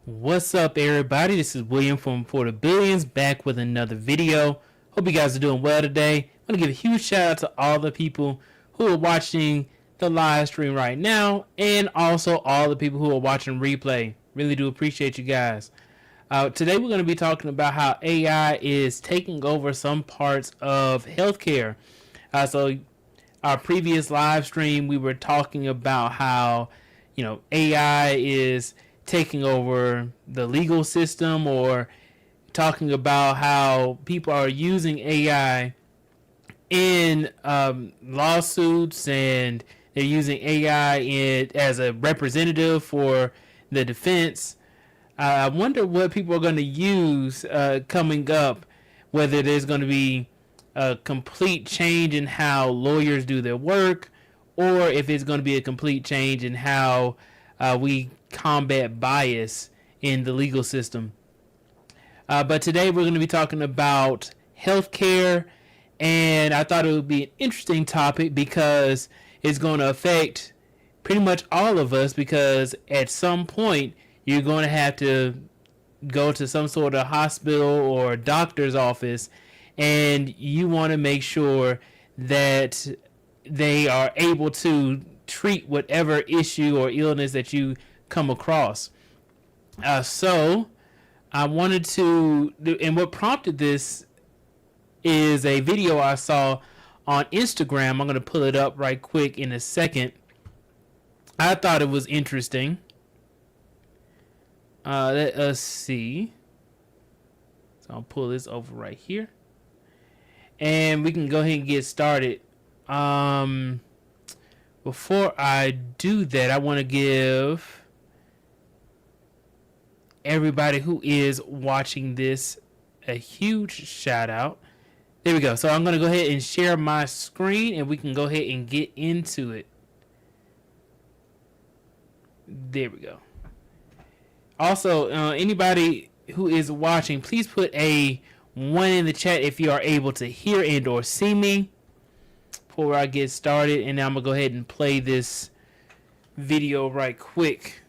What's up, everybody? This is William from For the Billions, back with another video. Hope you guys are doing well today. I want to give a huge shout out to all the people who are watching the live stream right now, and also all the people who are watching replay. Really do appreciate you guys. Today we're going to be talking about how AI is taking over some parts of healthcare. So our previous live stream, we were talking about how, AI is taking over the legal system, or talking about how people are using AI in lawsuits, and they're using AI as a representative for the defense. I wonder what people are going to use coming up, whether there's going to be a complete change in how lawyers do their work, or if it's going to be a complete change in how we combat bias in the legal system. But today we're going to be talking about healthcare, and I thought it would be an interesting topic because it's going to affect pretty much all of us, because at some point you're going to have to go to some sort of hospital or doctor's office, and you want to make sure that they are able to treat whatever issue or illness that you come across. So I wanted to do, and what prompted this is a video I saw on Instagram. I'm going to pull it up right quick in a second. I thought it was interesting. Let us see. So I'll pull this over right here, and we can go ahead and get started. Before I do that, I want to give everybody who is watching this a huge shout out. There we go. So I'm going to go ahead and share my screen, and we can go ahead and get into it. There we go. Also, anybody who is watching, please put a 1 in the chat if you are able to hear and or see me before I get started. And now I'm going to go ahead and play this video right quick.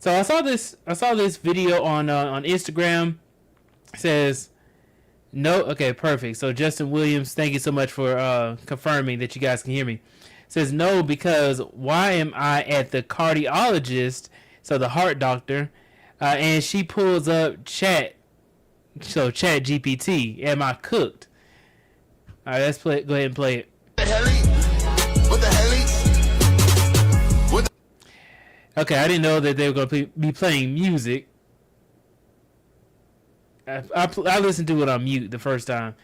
So I saw this video on Instagram. It says no. Okay, perfect. So Justin Williams, thank you so much for confirming that you guys can hear me. It says no, because why am I at the cardiologist, so the heart doctor, and she pulls up chat GPT. Am I cooked? All right, let's play. Go ahead and play it. What the hell? Okay, I didn't know that they were going to be playing music. I listened to it on mute the first time,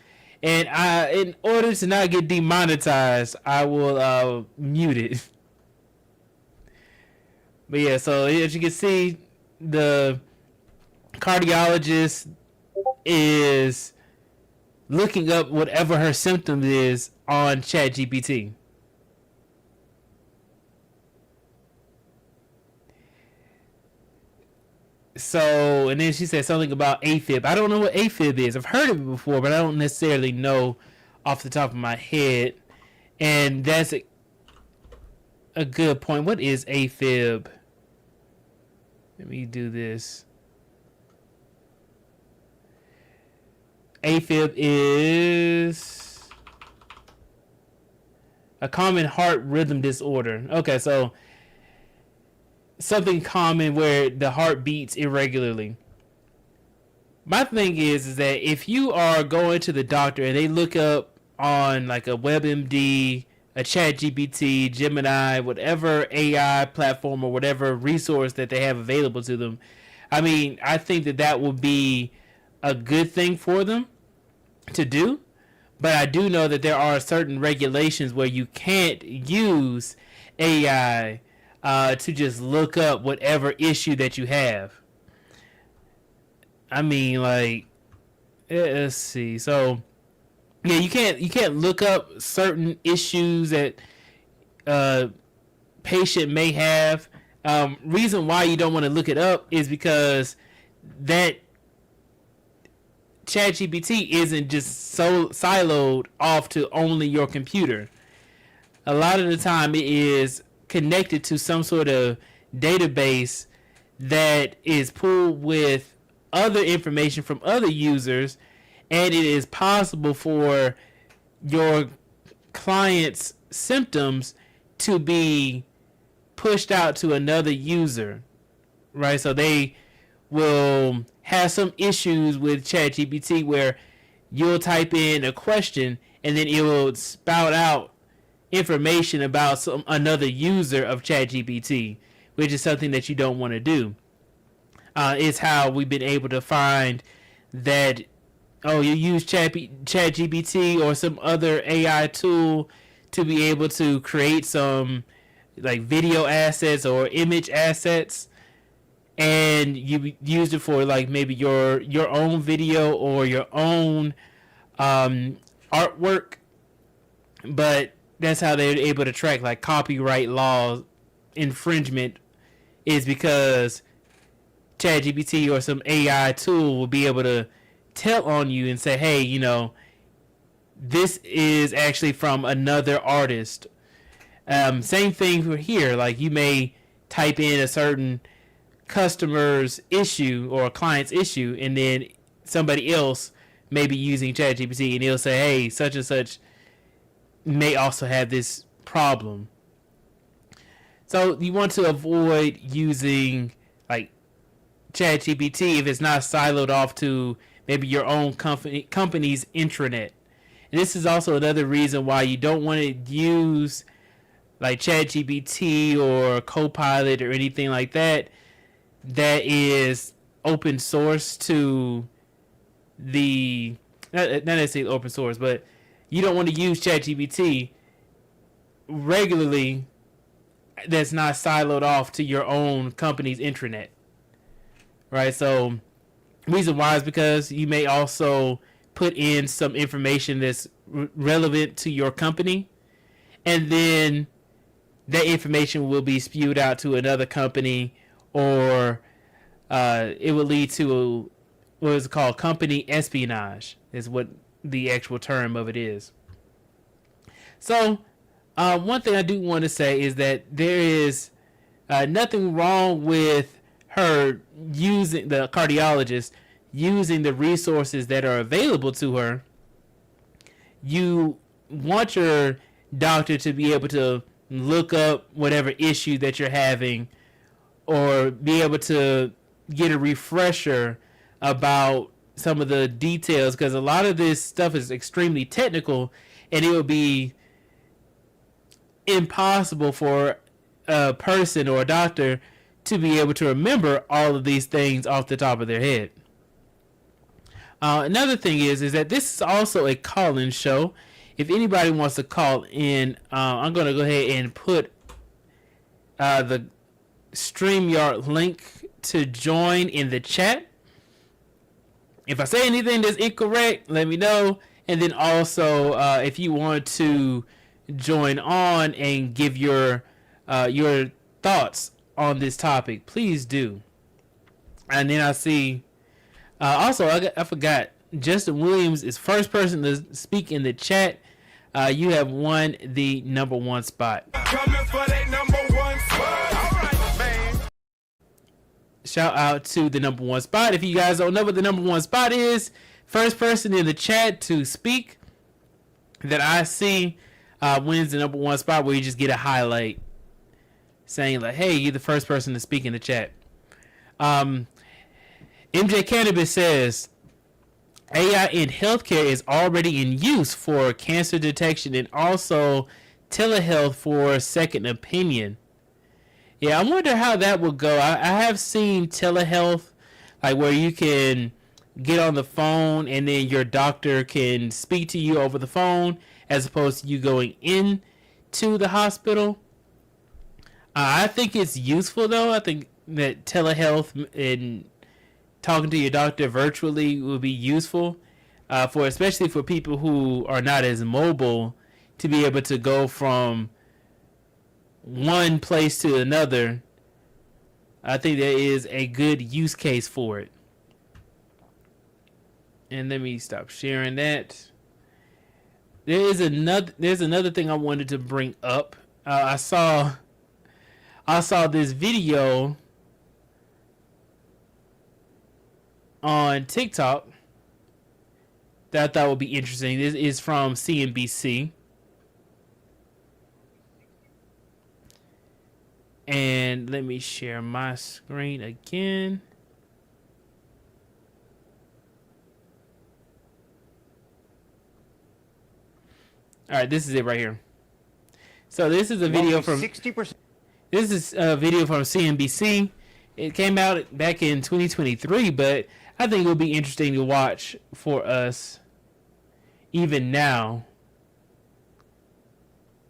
and in order to not get demonetized, I will mute it. But yeah, so as you can see, the cardiologist is looking up whatever her symptom is on ChatGPT. So, and then she said something about AFib. I don't know what AFib is. I've heard of it before, but I don't necessarily know off the top of my head. And that's a good point. What is AFib? Let me do this. AFib is a common heart rhythm disorder. Okay, so something common where the heart beats irregularly. My thing is that if you are going to the doctor and they look up on like a WebMD, a ChatGPT, Gemini, whatever AI platform or whatever resource that they have available to them, I mean, I think that would be a good thing for them to do. But I do know that there are certain regulations where you can't use AI to just look up whatever issue that you have. I mean, like, let's see. So, yeah, you can't look up certain issues that patient may have. Reason why you don't want to look it up is because that ChatGPT isn't just so siloed off to only your computer. A lot of the time it is connected to some sort of database that is pulled with other information from other users, and it is possible for your client's symptoms to be pushed out to another user, right? So they will have some issues with ChatGPT where you'll type in a question and then it will spout out information about another user of ChatGPT, which is something that you don't want to do. It's how we've been able to find that, oh, you use ChatGPT or some other AI tool to be able to create some like video assets or image assets, and you used it for like maybe your own video or your own artwork, but that's how they're able to track like copyright law infringement, is because ChatGPT or some AI tool will be able to tell on you and say, hey, you know, this is actually from another artist. Same thing for here. Like you may type in a certain customer's issue or a client's issue, and then somebody else may be using ChatGPT and it'll say, hey, such and such may also have this problem. So you want to avoid using like ChatGPT if it's not siloed off to maybe your own company's intranet. And this is also another reason why you don't want to use like ChatGPT or Copilot or anything like that that is open source to the, not necessarily open source, but you don't want to use ChatGPT regularly that's not siloed off to your own company's intranet, right? So reason why is because you may also put in some information that's relevant to your company, and then that information will be spewed out to another company, or it will lead to what is called company espionage, is what the actual term of it is. So one thing I do want to say is that there is nothing wrong with her using, the cardiologist using the resources that are available to her. You want your doctor to be able to look up whatever issue that you're having, or be able to get a refresher about some of the details, because a lot of this stuff is extremely technical, and it will be impossible for a person or a doctor to be able to remember all of these things off the top of their head. Another thing is that this is also a call-in show. If anybody wants to call in, I'm going to go ahead and put the StreamYard link to join in the chat. If I say anything that's incorrect, let me know. And then also, if you want to join on and give your thoughts on this topic, please do. And then I see, also I forgot, Justin Williams is first person to speak in the chat. You have won the number one spot. Coming for that number one spot. All right, man. Shout out to the number one spot. If you guys don't know what the number one spot is, first person in the chat to speak that I see wins the number one spot, where you just get a highlight saying like, hey, you're the first person to speak in the chat. MJ Cannabis says AI in healthcare is already in use for cancer detection and also telehealth for second opinion. Yeah, I wonder how that will go. I have seen telehealth, like where you can get on the phone and then your doctor can speak to you over the phone as opposed to you going in to the hospital. I think it's useful though. I think that telehealth and talking to your doctor virtually will be useful, for especially for people who are not as mobile, to be able to go from one place to another. I think there is a good use case for it. And let me stop sharing that. There's another thing I wanted to bring up. I saw this video on TikTok that I thought would be interesting. This is from CNBC. And let me share my screen again. All right, this is it right here. So this is a video from 60%. This is a video from CNBC. It came out back in 2023, but I think it would be interesting to watch for us even now.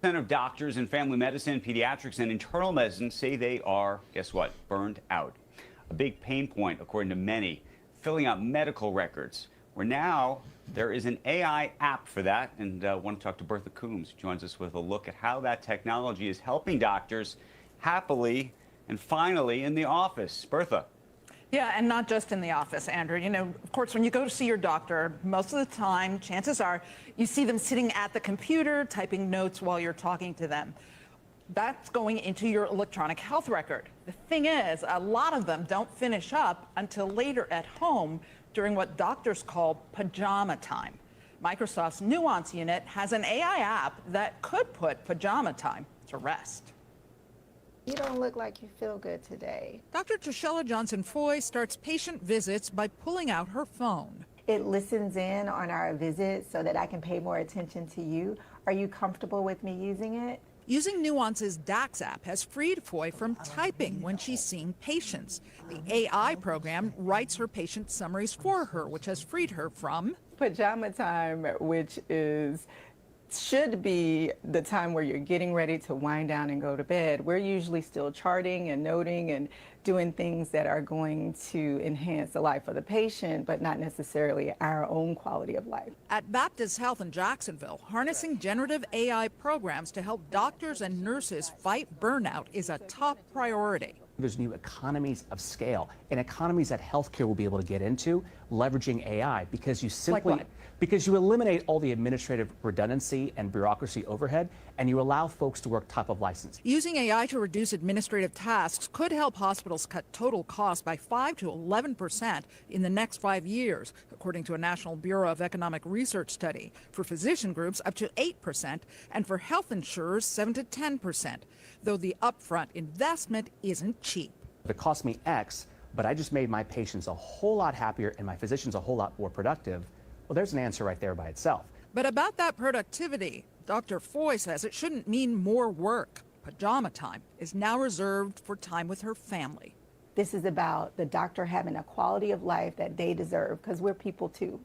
Of doctors in family medicine, pediatrics, and internal medicine say they are, guess what, burned out. A big pain point, according to many, filling out medical records, where now there is an AI app for that. And I want to talk to Bertha Coombs, who joins us with a look at how that technology is helping doctors happily and finally in the office. Bertha. Yeah, and not just in the office, Andrew. You know, of course, when you go to see your doctor, most of the time, chances are you see them sitting at the computer, typing notes while you're talking to them. That's going into your electronic health record. The thing is, a lot of them don't finish up until later at home during what doctors call pajama time. Microsoft's Nuance unit has an AI app that could put pajama time to rest. You don't look like you feel good today. Dr. Trishella Johnson-Foy starts patient visits by pulling out her phone. It listens in on our visits so that I can pay more attention to you. Are you comfortable with me using it? Using Nuance's DAX app has freed Foy from typing when she's seeing patients. The AI program writes her patient summaries for her, which has freed her from pajama time, which should be the time where you're getting ready to wind down and go to bed. We're usually still charting and noting and doing things that are going to enhance the life of the patient, but not necessarily our own quality of life. At Baptist Health in Jacksonville, harnessing generative AI programs to help doctors and nurses fight burnout is a top priority. There's new economies of scale and economies that healthcare will be able to get into leveraging AI because you simply because you eliminate all the administrative redundancy and bureaucracy overhead and you allow folks to work top of license. Using AI to reduce administrative tasks could help hospitals cut total costs by 5 to 11% in the next 5 years, according to a National Bureau of Economic Research study. For physician groups, up to 8%, and for health insurers, 7 to 10%, though the upfront investment isn't cheap. It cost me X, but I just made my patients a whole lot happier and my physicians a whole lot more productive. Well, there's an answer right there by itself. But about that productivity, Dr. Foy says it shouldn't mean more work. Pajama time is now reserved for time with her family. This is about the doctor having a quality of life that they deserve, because we're people too.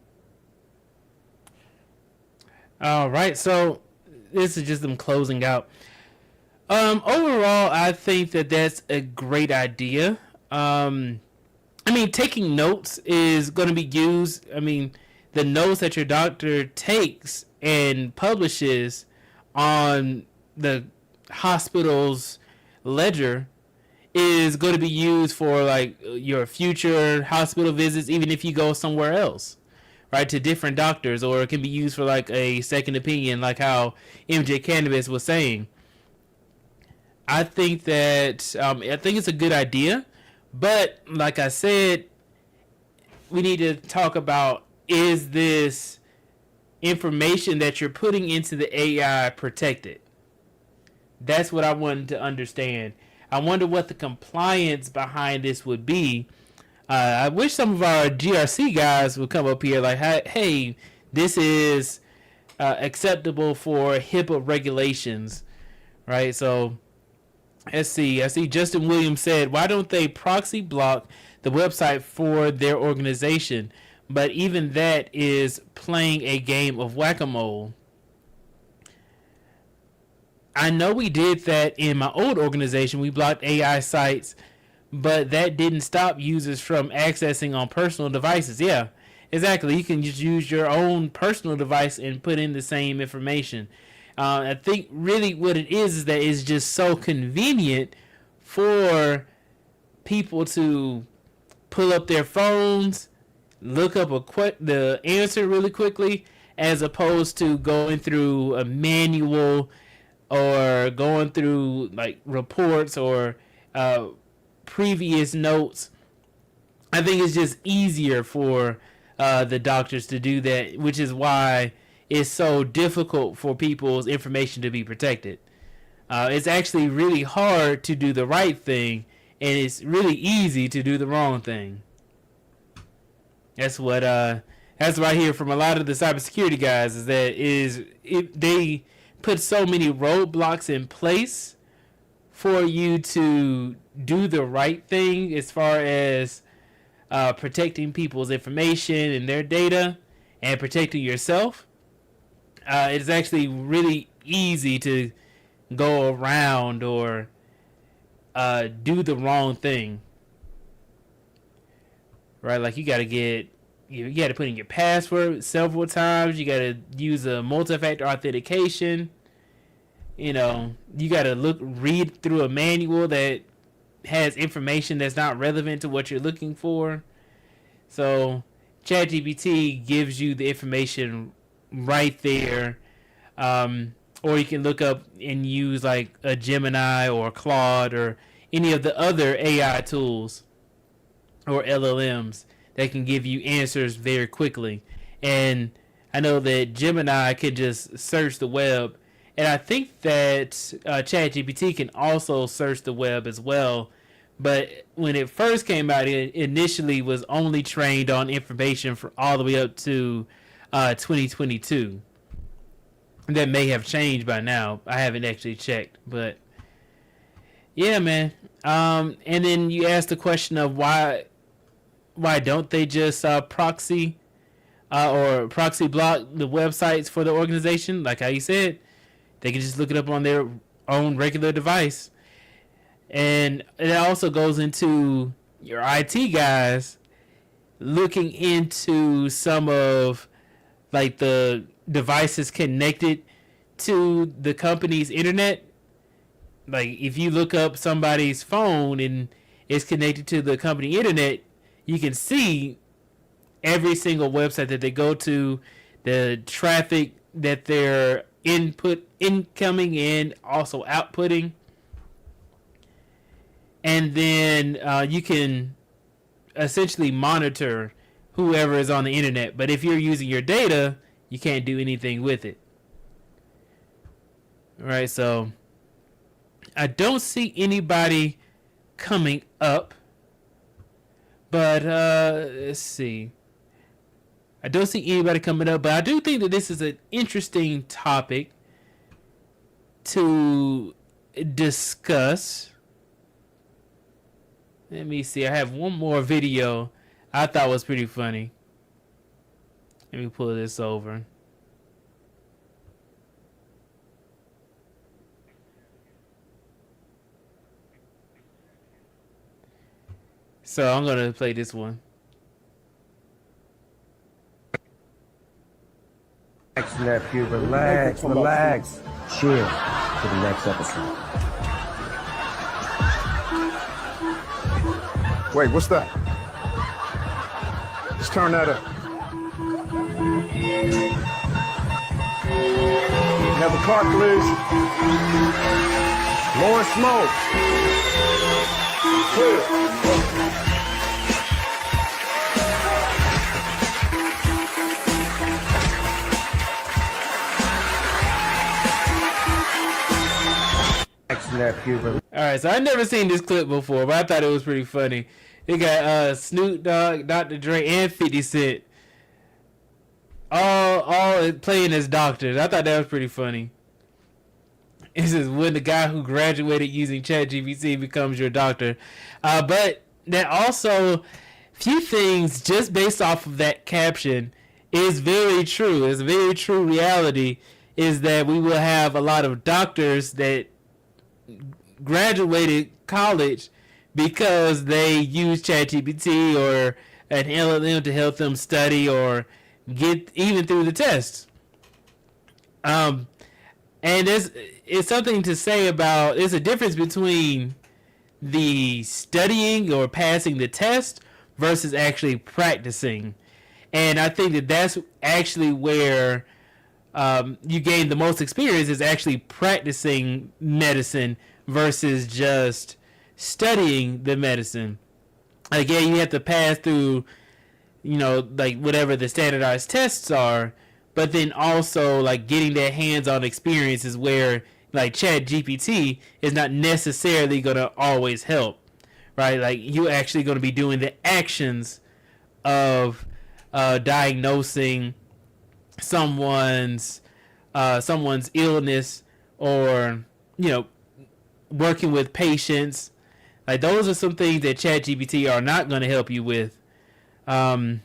All right, so this is just them closing out. Overall, I think that that's a great idea. I mean, taking notes is going to be used. I mean, the notes that your doctor takes and publishes on the hospital's ledger is going to be used for like your future hospital visits, even if you go somewhere else, right, to different doctors, or it can be used for like a second opinion, like how MJ Cannabis was saying. I think that I think it's a good idea, but like I said, we need to talk about, is this information that you're putting into the AI protected? That's what I wanted to understand. I wonder what the compliance behind this would be. I wish some of our GRC guys would come up here like, hey, this is acceptable for HIPAA regulations, right? So let's see. I see Justin Williams said, why don't they proxy block the website for their organization? But even that is playing a game of whack-a-mole. I know we did that in my old organization. We blocked AI sites, but that didn't stop users from accessing on personal devices. Yeah, exactly. You can just use your own personal device and put in the same information. I think really what it is that it's just so convenient for people to pull up their phones, look up the answer really quickly, as opposed to going through a manual or going through like reports or previous notes I think it's just easier for the doctors to do that, which is why it's so difficult for people's information to be protected. It's actually really hard to do the right thing, and it's really easy to do the wrong thing. That's what I hear from a lot of the cybersecurity guys, is that they put so many roadblocks in place for you to do the right thing as far as protecting people's information and their data and protecting yourself. It's actually really easy to go around or do the wrong thing. Right? Like you got to put in your password several times. You got to use a multi-factor authentication. You know, you got to read through a manual that has information that's not relevant to what you're looking for. So ChatGPT gives you the information right there. Or you can look up and use like a Gemini or Claude or any of the other AI tools or LLMs that can give you answers very quickly. And I know that Gemini can just search the web, and I think that ChatGPT can also search the web as well. But when it first came out, it initially was only trained on information for all the way up to 2022. That may have changed by now. I haven't actually checked, but yeah, man. And then you asked the question of why don't they just proxy or proxy block the websites for the organization? Like how you said, they can just look it up on their own regular device. And it also goes into your IT guys looking into some of like the devices connected to the company's internet. Like if you look up somebody's phone and it's connected to the company internet, you can see every single website that they go to, the traffic that they're incoming and also outputting. And then you can essentially monitor whoever is on the internet. But if you're using your data, you can't do anything with it. All right, so I don't see anybody coming up. But let's see. I don't see anybody coming up, but I do think that this is an interesting topic to discuss. Let me see. I have one more video I thought was pretty funny. Let me pull this over. So I'm going to play this one. Relax, nephew. Relax. Chill for the next episode. Wait, what's that? Just turn that up. Have a car, please. More smoke. Clear. Alright, so I've never seen this clip before, but I thought it was pretty funny. They got Snoop Dogg, Dr. Dre, and 50 Cent all playing as doctors. I thought that was pretty funny. This is when the guy who graduated using ChatGPT becomes your doctor. But that also, few things just based off of that caption is very true. It's a very true reality, is that we will have a lot of doctors that graduated college because they use ChatGPT or an LLM to help them study or get even through the tests. And it's something to say about, there's a difference between the studying or passing the test versus actually practicing. And I think that that's actually where you gain the most experience, is actually practicing medicine versus just studying the medicine. Like, yeah, you have to pass through, like whatever the standardized tests are, but then also like getting that hands-on experience is where like Chat GPT is not necessarily gonna always help, right? Like you actually gonna be doing the actions of diagnosing someone's someone's illness, or working with patients. Like those are some things that ChatGPT are not going to help you with. Um,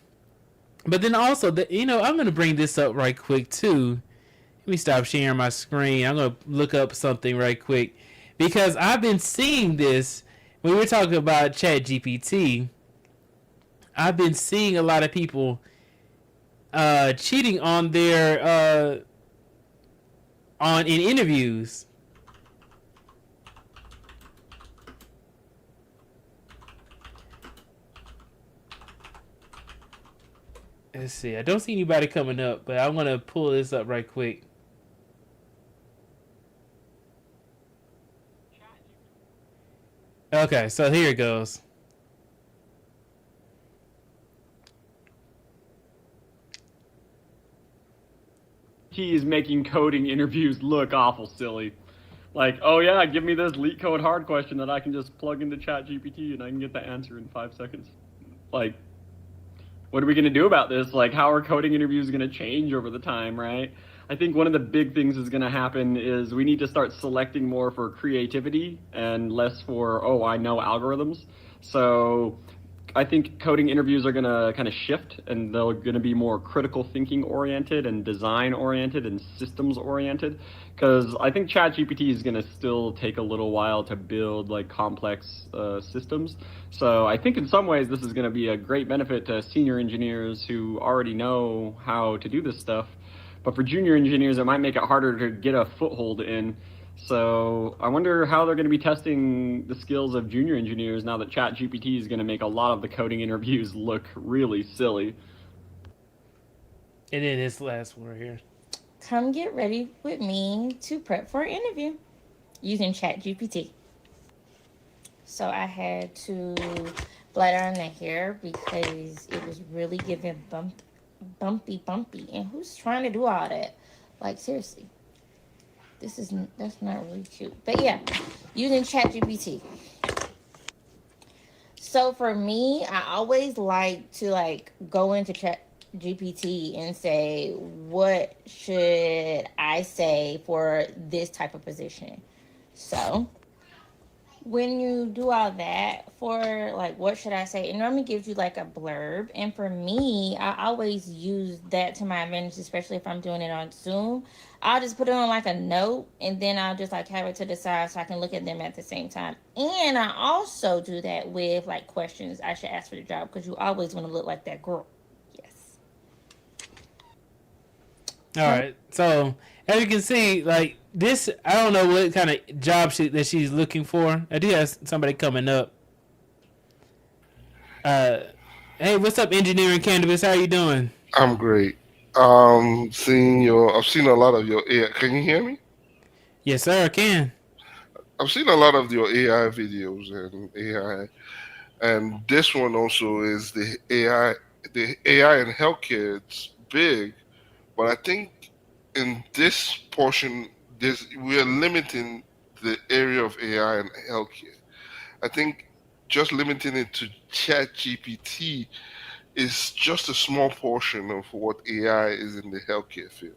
but then also, I'm going to bring this up right quick too. Let me stop sharing my screen. I'm going to look up something right quick because I've been seeing this when we're talking about ChatGPT. I've been seeing a lot of people cheating on their on in interviews. Let's see. I don't see anybody coming up, but I'm gonna pull this up right quick. Okay, so here it goes. He is making coding interviews look awful silly. Like, oh yeah, give me this leak code hard question that I can just plug into ChatGPT and I can get the answer in 5 seconds. Like, what are we going to do about this? Like, how are coding interviews going to change over the time, right? I think one of the big things is going to happen is we need to start selecting more for creativity and less for, oh, I know algorithms. So I think coding interviews are going to kind of shift, and they're going to be more critical thinking oriented and design oriented and systems oriented, because I think ChatGPT is going to still take a little while to build like complex systems. So I think in some ways this is going to be a great benefit to senior engineers who already know how to do this stuff. But for junior engineers, it might make it harder to get a foothold in. So I wonder how they're going to be testing the skills of junior engineers now that ChatGPT is going to make a lot of the coding interviews look really silly. And then this last one right here. Come get ready with me to prep for an interview using ChatGPT. So I had to bladder on the hair because it was really giving bumpy. And who's trying to do all that? Like, seriously. That's not really cute. But yeah, using ChatGPT. So for me, I always like to go into ChatGPT and say, what should I say for this type of position? So when you do all that for what should I say, it normally gives you a blurb. And for me, I always use that to my advantage, especially if I'm doing it on Zoom. I'll just put it on a note, and then I'll just have it to the side so I can look at them at the same time. And I also do that with questions I should ask for the job, because you always want to look like that girl. Yes. All right. So as you can see, this, I don't know what kind of job that she's looking for. I do have somebody coming up. Hey, what's up, Engineering Cannabis? How you doing? I'm great. I've seen a lot of your AI. Can you hear me? Yes, sir, I can. I've seen a lot of your AI videos and AI, and this one also is the AI. The AI in healthcare, it's big, but I think in this portion, we are limiting the area of AI in healthcare. I think just limiting it to Chat GPT is just a small portion of what AI is in the healthcare field.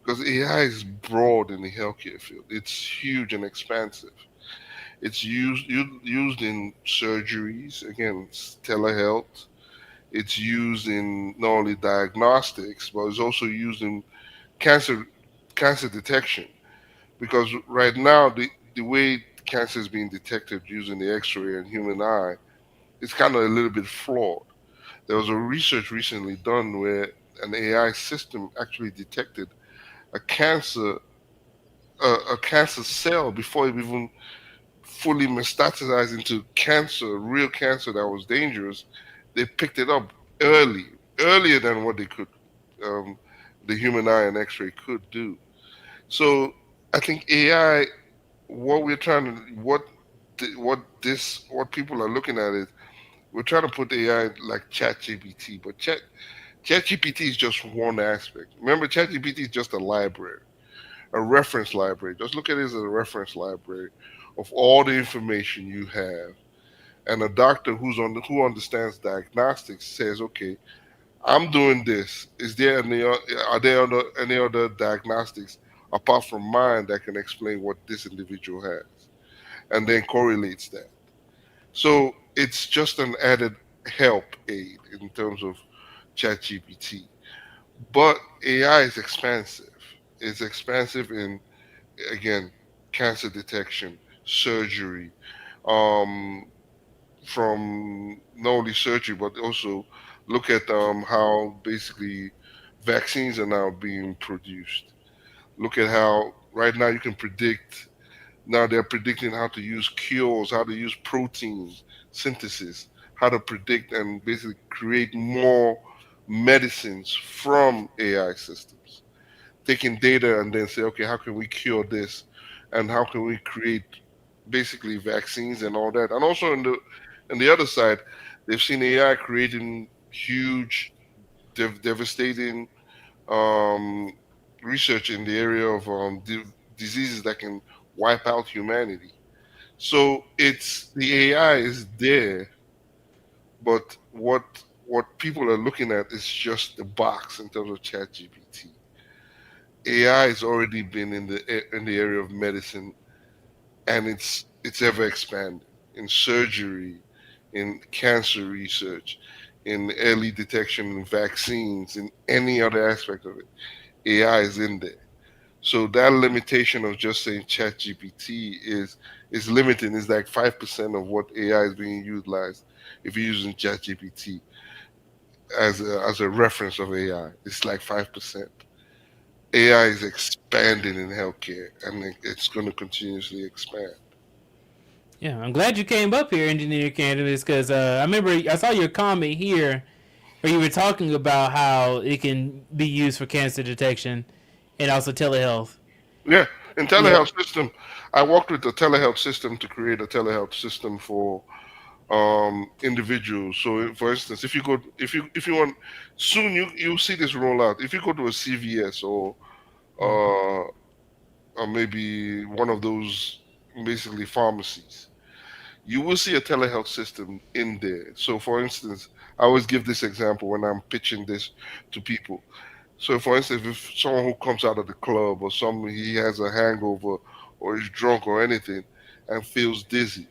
Because AI is broad in the healthcare field. It's huge and expansive. It's used in surgeries, again, it's telehealth. It's used in not only diagnostics, but it's also used in cancer cancer detection. Because right now, the way cancer is being detected using the X-ray and human eye is kind of a little bit flawed. There was a research recently done where an AI system actually detected a cancer a cancer cell before it even fully metastasized into cancer, real cancer that was dangerous. They picked it up earlier than what they could, um, the human eye and X-ray could do. So I think AI, what we're trying to, what people are looking at is We're trying to put AI like ChatGPT, but ChatGPT is just one aspect. Remember, ChatGPT is just a library, a reference library. Just look at it as a reference library of all the information you have. And a doctor who understands diagnostics says, okay, I'm doing this. Is there are there any other diagnostics apart from mine that can explain what this individual has, and then correlates that. So it's just an added help aid in terms of ChatGPT. But AI is expansive. It's expansive in, again, cancer detection, surgery, um, from not only surgery but also look at how basically vaccines are now being produced. Look at how right now you can predict. Now they're predicting how to use cures, how to use protein synthesis, how to predict and basically create more medicines from AI systems. Taking data and then say, okay, how can we cure this, and how can we create basically vaccines and all that. And also on the other side, they've seen AI creating huge, devastating um, research in the area of diseases that can wipe out humanity. So it's the AI is there, but what people are looking at is just the box in terms of ChatGPT. AI has already been in the area of medicine, and it's ever expanding in surgery, in cancer research, in early detection in vaccines, in any other aspect of it. AI is in there. So that limitation of just saying ChatGPT is limiting. It's like 5% of what AI is being utilized if you're using ChatGPT as a reference of AI. It's like 5%. AI is expanding in healthcare, and it's going to continuously expand. Yeah, I'm glad you came up here, Engineer Cannabis, because I remember I saw your comment here where you were talking about how it can be used for cancer detection and also telehealth. Yeah, in Yeah. telehealth system, I worked with the telehealth system to create a telehealth system for individuals. So, for instance, if you want, soon you see this roll out. If you go to a CVS uh, or maybe one of those basically pharmacies, you will see a telehealth system in there. So, for instance, I always give this example when I'm pitching this to people. So, for instance, if someone who comes out of the club or someone he has a hangover or is drunk or anything and feels dizzy,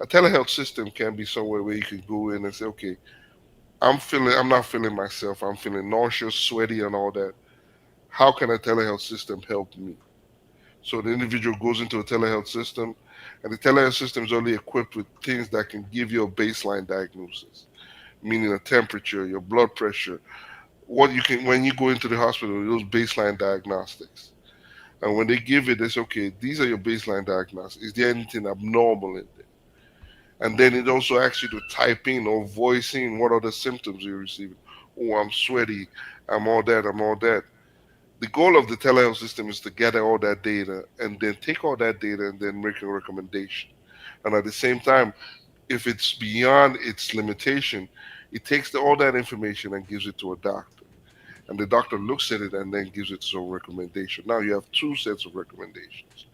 a telehealth system can be somewhere where you can go in and say, okay, I'm not feeling myself. I'm feeling nauseous, sweaty, and all that. How can a telehealth system help me? So the individual goes into a telehealth system, and the telehealth system is only equipped with things that can give you a baseline diagnosis, meaning a temperature, your blood pressure, what you can when you go into the hospital, those baseline diagnostics. And when they give it, they say, okay, these are your baseline diagnostics. Is there anything abnormal in there? And then it also asks you to type in or voice in what are the symptoms you're receiving. Oh, I'm sweaty. I'm all that. I'm all that. The goal of the telehealth system is to gather all that data and then take all that data and then make a recommendation. And at the same time, if it's beyond its limitation, it takes all that information and gives it to a doctor. And the doctor looks at it and then gives it some recommendation. Now you have two sets of recommendations.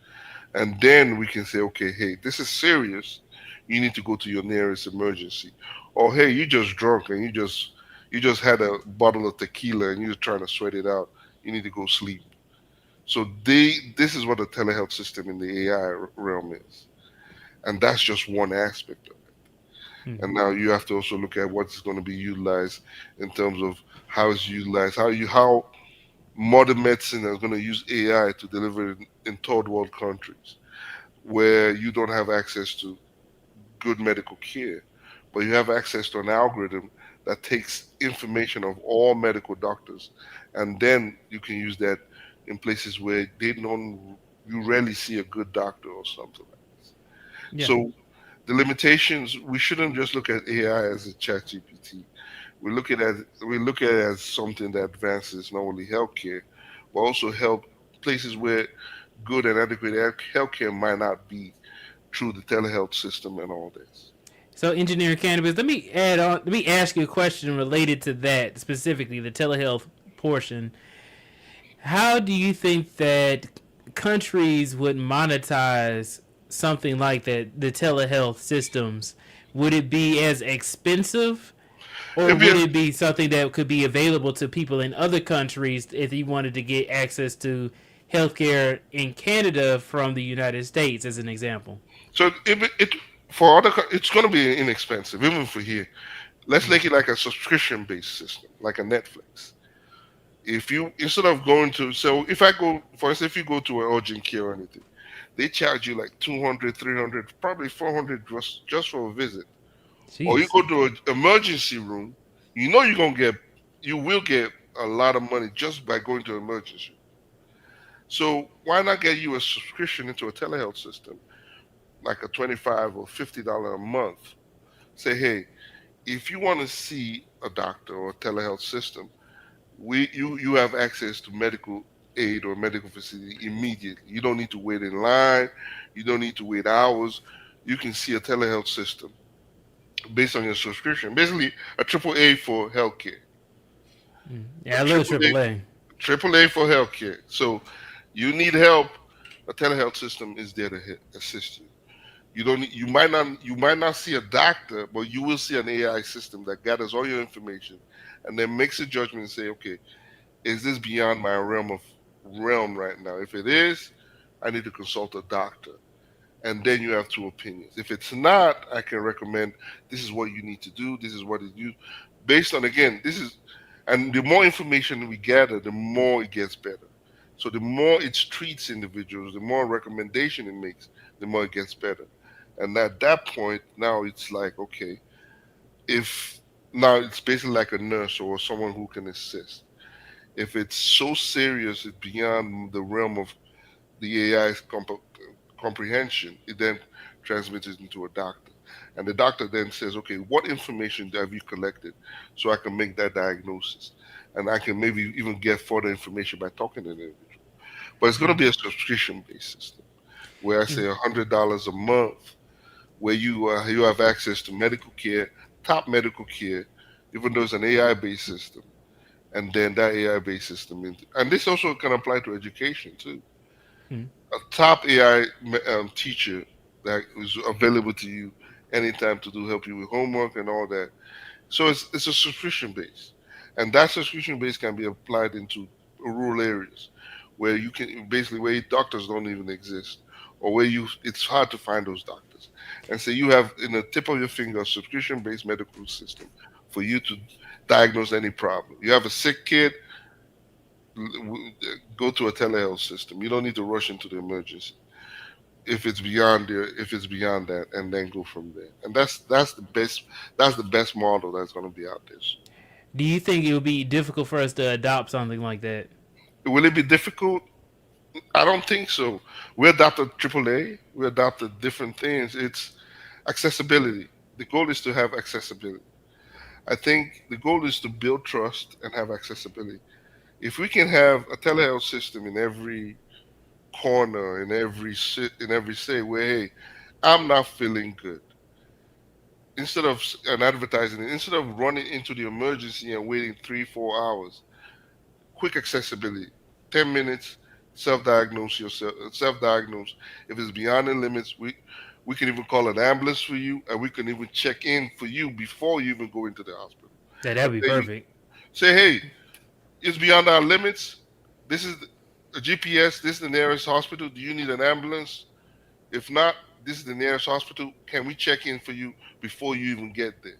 And then we can say, okay, hey, this is serious. You need to go to your nearest emergency. Or hey, you just drunk and you just had a bottle of tequila and you're trying to sweat it out. You need to go sleep. So this is what the telehealth system in the AI realm is. And that's just one aspect of it. And Mhm. now you have to also look at what's going to be utilized in terms of how it's utilized, how modern medicine is going to use AI to deliver in third world countries where you don't have access to good medical care, but you have access to an algorithm that takes information of all medical doctors, and then you can use that in places where they don't, you rarely see a good doctor or something like this. Yeah. So the limitations, we shouldn't just look at AI as a chat GPT. We look at it as something that advances not only healthcare, but also help places where good and adequate healthcare might not be through the telehealth system and all this. So, Engineer Cannabis, let me add on. Let me ask you a question related to that specifically, the telehealth portion. How do you think that countries would monetize something like that, the telehealth systems? Would it be as expensive, or It'd be would it be something that could be available to people in other countries if you wanted to get access to healthcare in Canada from the United States, as an example? so it for other it's going to be inexpensive even for here. Let's make it like a subscription based system, like a Netflix. If you instead of going to so if I go for instance, if you go to an urgent care or anything, they charge you like 200, 300, probably 400 just for a visit. Or you Jeez. go to an emergency room, you know you will get a lot of money just by going to emergency. So why not get you a subscription into a telehealth system, like a $25 or $50 a month? Say, hey, if you want to see a doctor or a telehealth system, you have access to medical aid or medical facility immediately. You don't need to wait in line. You don't need to wait hours. You can see a telehealth system based on your subscription. Basically, a triple A for healthcare. Yeah, I love AAA. Triple A for healthcare. So you need help. A telehealth system is there to assist you. You don't. You might not see a doctor, but you will see an AI system that gathers all your information, and then makes a judgment and say, okay, is this beyond my realm right now? If it is, I need to consult a doctor. And then you have two opinions. If it's not, I can recommend this is what you need to do. This is what it do, based on again. This is, and the more information we gather, the more it gets better. So the more it treats individuals, the more recommendation it makes, the more it gets better. And at that point, now it's like, okay, if now it's basically like a nurse or someone who can assist. If it's so serious, it's beyond the realm of the AI's comprehension, it then transmits it into a doctor. And the doctor then says, okay, what information have you collected so I can make that diagnosis? And I can maybe even get further information by talking to the individual. But it's going to be a subscription based system where I say $100 a month, where you have access to medical care, top medical care, even though it's an AI based system. And then that AI based system, and this also can apply to education too. A top AI teacher that is available to you anytime to help you with homework and all that. So it's a subscription base, and that subscription base can be applied into rural areas where you can basically where doctors don't even exist, or where it's hard to find those doctors. And so you have in the tip of your finger a subscription based medical system for you to diagnose any problem. You have a sick kid, go to a telehealth system. You don't need to rush into the emergency if it's beyond that, and then go from there. And that's the best model that's going to be out there. Do you think it would be difficult for us to adopt something like that? Will it be difficult? I don't think so. We adopted AAA. We adopted different things. It's accessibility. The goal is to have accessibility. I think the goal is to build trust and have accessibility. If we can have a telehealth system in every corner, in every city where, hey, I'm not feeling good, instead of an advertising, instead of running into the emergency and waiting 3-4 hours, quick accessibility, 10 minutes, self-diagnose yourself, self-diagnose. If it's beyond the limits, we can even call an ambulance for you, and we can even check in for you before you even go into the hospital. Yeah, that'd be perfect. Say, hey, it's beyond our limits. This is a GPS. This is the nearest hospital. Do you need an ambulance? If not, this is the nearest hospital. Can we check in for you before you even get there?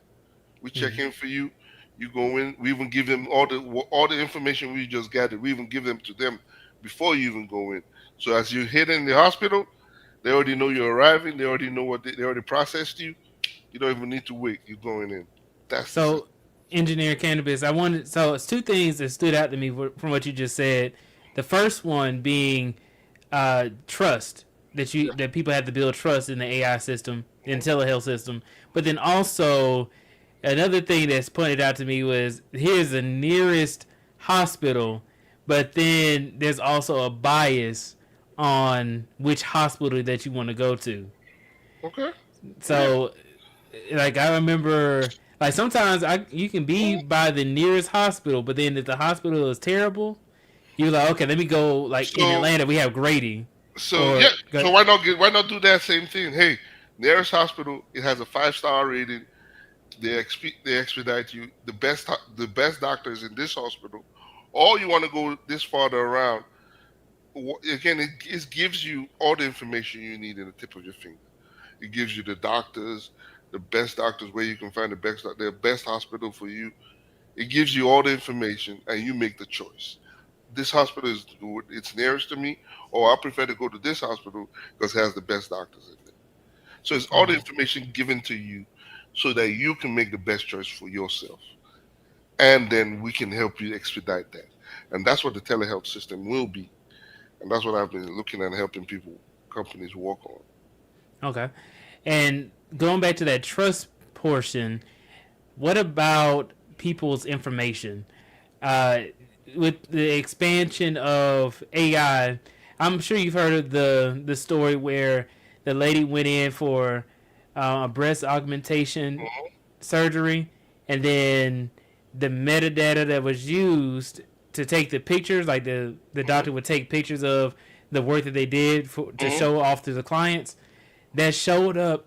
We check in for you. You go in. We even give them all the information we just gathered. We even give them to them before you even go in. So as you hit in the hospital, they already know you're arriving. They already know they already processed you. You don't even need to wait. You're going in. That's so. Engineer Cannabis, so it's two things that stood out to me from what you just said. The first one being trust, that people have to build trust in the AI system, in telehealth system. But then also another thing that's pointed out to me was here's the nearest hospital, but then there's also a bias on which hospital that you want to go to. Okay. So Like I remember, like sometimes you can be by the nearest hospital, but then if the hospital is terrible, you're like, okay, let me go. Like in So Atlanta, we have Grady, so or yeah, so why not do that same thing? Hey, nearest hospital, it has a 5-star rating. They expedite you. The best doctors in this hospital. Or you want to go this farther around. Again, it gives you all the information you need in the tip of your finger. It gives you the best doctors, where you can find the best hospital for you. It gives you all the information, and you make the choice. This hospital it's nearest to me, or I prefer to go to this hospital because it has the best doctors in there. So it's all the information given to you, so that you can make the best choice for yourself, and then we can help you expedite that. And that's what the telehealth system will be, and that's what I've been looking at helping companies work on. okay. And going back to that trust portion, what about people's information? Uh, with the expansion of AI, I'm sure you've heard of the story where the lady went in for a breast augmentation surgery, and then the metadata that was used to take the pictures, like the doctor would take pictures of the work that they did to Mhm. show off to the clients, that showed up,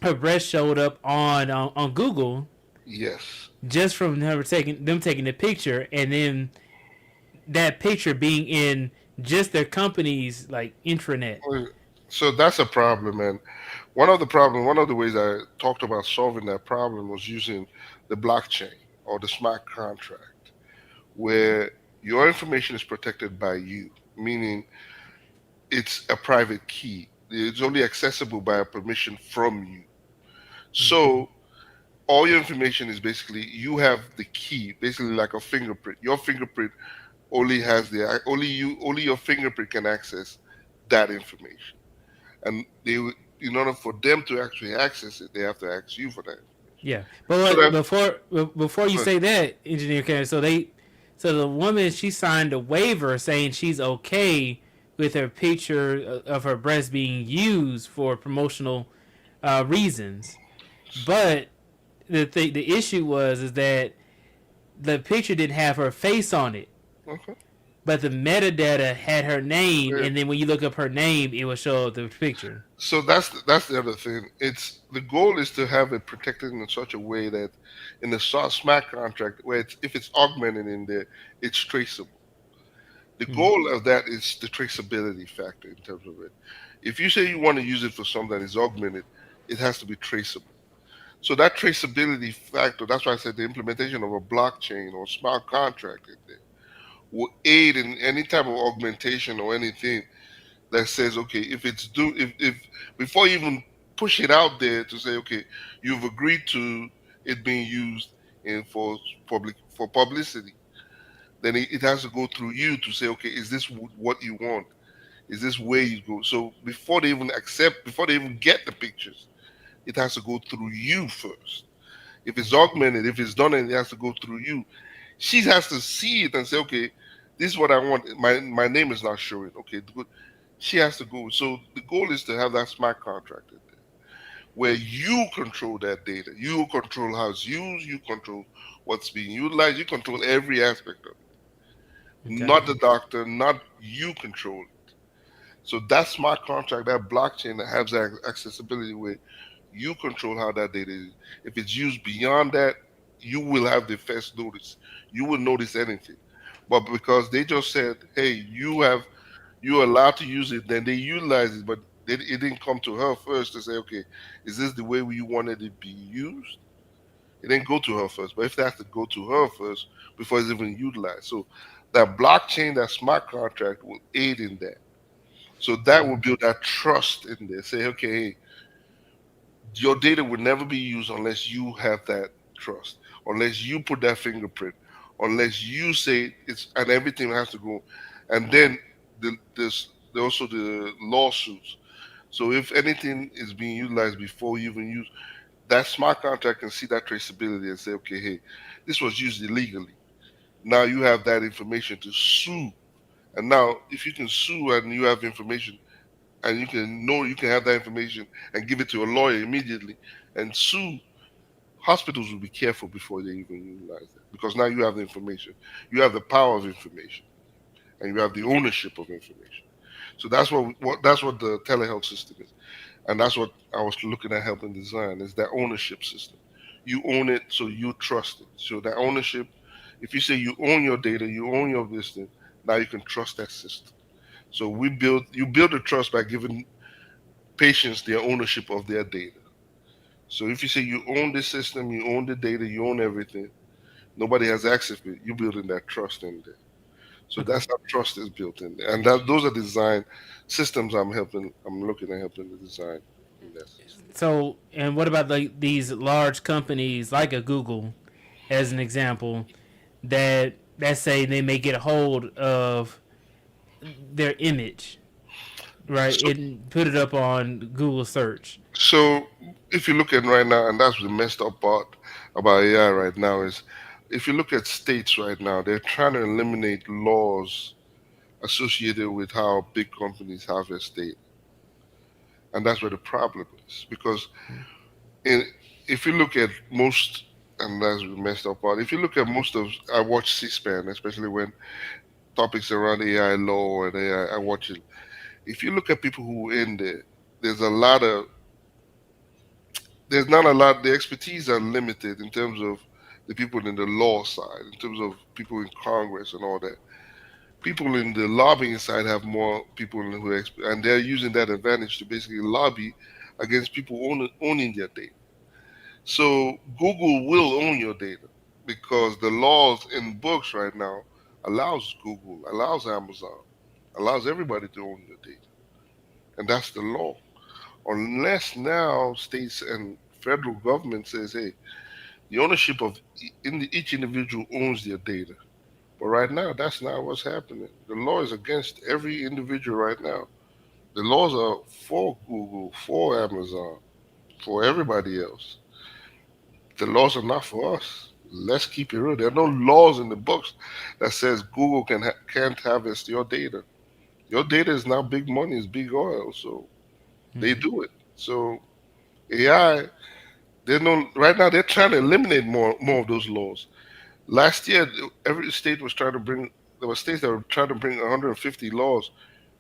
her breast showed up on Google Yes. just from her taking the picture, and then that picture being in just their company's like intranet. So that's a problem, and one of the ways I talked about solving that problem was using the blockchain or the smart contract, where your information is protected by you, meaning it's a private key. It's only accessible by a permission from you. So all your information is basically, you have the key, basically like a fingerprint. Your fingerprint only your fingerprint can access that information. And in order for them to actually access it, they have to ask you for that information. Yeah, but So like, that before you but say that, engineer Karen, so the woman, she signed a waiver saying she's okay with her picture of her breast being used for promotional reasons, but the issue was is that the picture didn't have her face on it, okay. but the metadata had her name, Yeah. and then when you look up her name, it will show up the picture. So that's the other thing. It's the goal is to have it protected in such a way that in the smart contract, where if it's augmented in there, it's traceable. The Mm. goal of that is the traceability factor in terms of it. If you say you want to use it for something that is augmented, it has to be traceable. So that traceability factor, that's why I said the implementation of a blockchain or smart contract in there will aid in any type of augmentation or anything that says, okay, if it's if before you even push it out there to say, okay, you've agreed to it being used in for publicity, then it has to go through you to say, okay, is this what you want? Is this where you go? So before they even get the pictures, it has to go through you first. If it's augmented, if it's done, and it has to go through you. She has to see it and say, okay, this is what I want. My name is not showing. Okay, good. She has to go. So the goal is to have that smart contract in there, where you control that data. You control how it's used. You control what's being utilized. You control every aspect of it. Okay. Not the doctor, not you control it. So that smart contract, that blockchain that has that accessibility where you control how that data is. If it's used beyond that, you will have the first notice. You will notice anything. But because they just said, hey, you're allowed to use it, then they utilize it, but it didn't come to her first to say, okay, is this the way you wanted it to be used? It didn't go to her first. But if they have to go to her first before it's even utilized. So that blockchain, that smart contract will aid in that. So that will build that trust in there. Say, okay, hey, your data would never be used unless you have that trust, unless you put that fingerprint, unless you say it's, and everything has to go. And then there's also the lawsuits. So if anything is being utilized before you even use, that smart contract can see that traceability and say, okay, hey, this was used illegally. Now you have that information to sue. And now if you can sue and you have information, and you can have that information and give it to a lawyer immediately, and soon hospitals will be careful before they even utilize that, because now you have the information, you have the power of information, and you have the ownership of information. So that's what the telehealth system is, and that's what I was looking at helping design, is that ownership system. You own it, so you trust it. So that ownership, if you say you own your data, you own your business, now you can trust that system. So you build the trust by giving patients their ownership of their data. So if you say you own the system, you own the data, you own everything, nobody has access to it. You're building that trust in there. So Okay. that's how trust is built in there. And those are design systems I'm looking at helping to design in that system. So, and what about these large companies like a Google, as an example, that say they may get a hold of their image, right, So, and put it up on Google search. so if you look at right now, and that's the messed up part about AI right now, is if you look at states right now, they're trying to eliminate laws associated with how big companies harvest data. And that's where the problem is. Because in, if you look at most, and that's the messed up part, if you look at most of, I watch C-SPAN, especially when topics around AI law and AI, I watch it. If you look at people who are in there, there's a lot of, there's not a lot, the expertise are limited in terms of the people in the law side, in terms of people in Congress and all that. People in the lobbying side have more people and they're using that advantage to basically lobby against people owning their data. So Google will own your data because the laws in books right now allows Google, allows Amazon, allows everybody to own your data, and that's the law. Unless now states and federal government says, hey, the ownership of each individual owns their data. But right now, that's not what's happening. The law is against every individual right now. The laws are for Google, for Amazon, for everybody else. The laws are not for us. Let's keep it real. There are no laws in the books that says Google can't harvest your data. Your data is now big money, it's big oil, so they Mm-hmm. do it. So AI, they no right now they're trying to eliminate more of those laws. Last year, every state was trying to bring. There were states that were trying to bring 150 laws,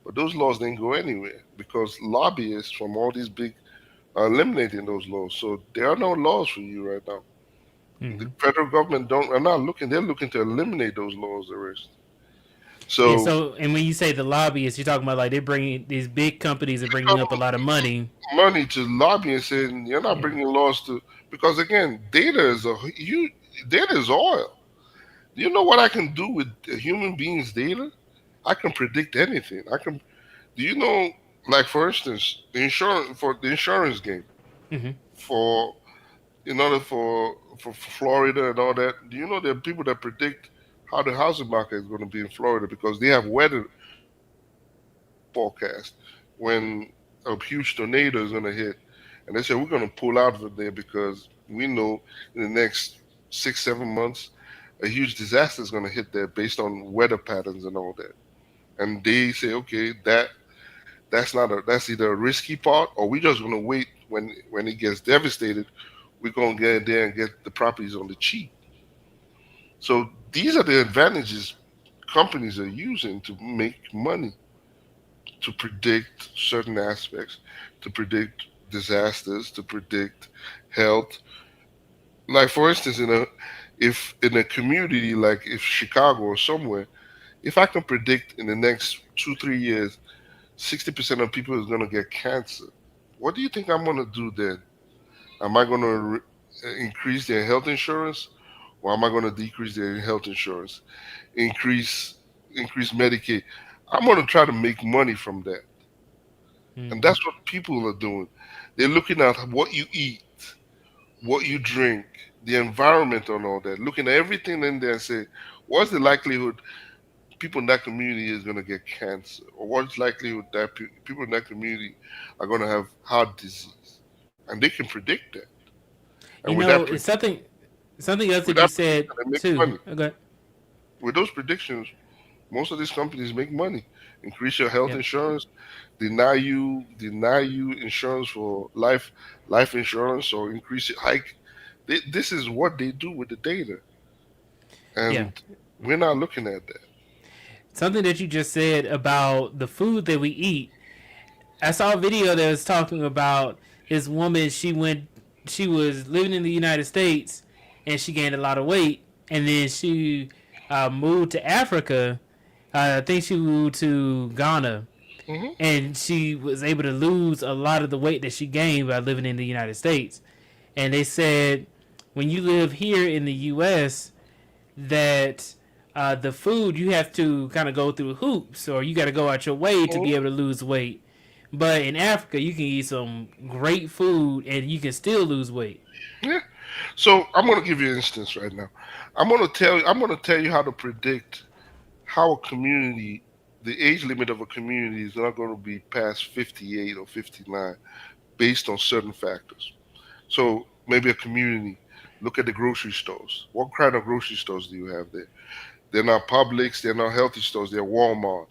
but those laws didn't go anywhere because lobbyists from all these big are eliminating those laws. So there are no laws for you right now. The Mm-hmm. federal government don't are not looking. They're looking to eliminate those laws. There is. Yeah. So So, and when you say the lobbyists, you're talking about like they're bringing these big companies are bringing up a lot of money. money to lobby and saying you're not Yeah. bringing laws to because again, data is oil. Do you know what I can do with a human being's data? I can predict anything. I can. Do you know, like for instance, the insurance game Mm-hmm. for in order for Florida and all that. Do you know there are people that predict how the housing market is going to be in Florida because they have weather forecast when a huge tornado is going to hit, and they say we're going to pull out of there because we know in the next 6 7 months a huge disaster is going to hit there based on weather patterns and all that. And they say, okay, that's either a risky part or we just going to wait when it gets devastated. We're going to get there and get the properties on the cheap. So these are the advantages companies are using to make money, to predict certain aspects, to predict disasters, to predict health. Like for instance, if in a community like if Chicago or somewhere, if I can predict in the next 2 3 years, 60% of people is going to get cancer, what do you think I'm going to do then? Am I going to increase their health insurance, or am I going to decrease their health insurance? Increase increase Medicaid. I'm going to try to make money from that. And Mm-hmm. that's what people are doing. They're looking at what you eat, what you drink, the environment and all that, looking at everything in there and say, what's the likelihood people in that community is going to get cancer? Or what's likelihood that people in that community are going to have heart disease? And they can predict that. And You with that, know, it's something else with that you that said prediction, they make too. money. Okay. With those predictions, most of these companies make money increase your health Yep. insurance, deny you insurance for life insurance, or increase it hike. This is what they do with the data, Yeah. and we're not looking at that. Something that you just said about the food that we eat. I saw a video that was talking about this woman. She was living in the United States, and she gained a lot of weight, and then she moved to Africa. I think she moved to Ghana, Hmm. and she was able to lose a lot of the weight that she gained by living in the United States. And they said when you live here in the U.S. that the food you have to kind of go through hoops, or you got to go out your way to be able to lose weight. But in Africa, you can eat some great food and you can still lose weight. Yeah. So I'm going to give you an instance right now. I'm going to tell you how to predict how a community, the age limit of a community is not going to be past 58 or 59 based on certain factors. So maybe a community, look at the grocery stores. What kind of grocery stores do you have there? They're not Publix, they're not healthy stores, they're Walmart.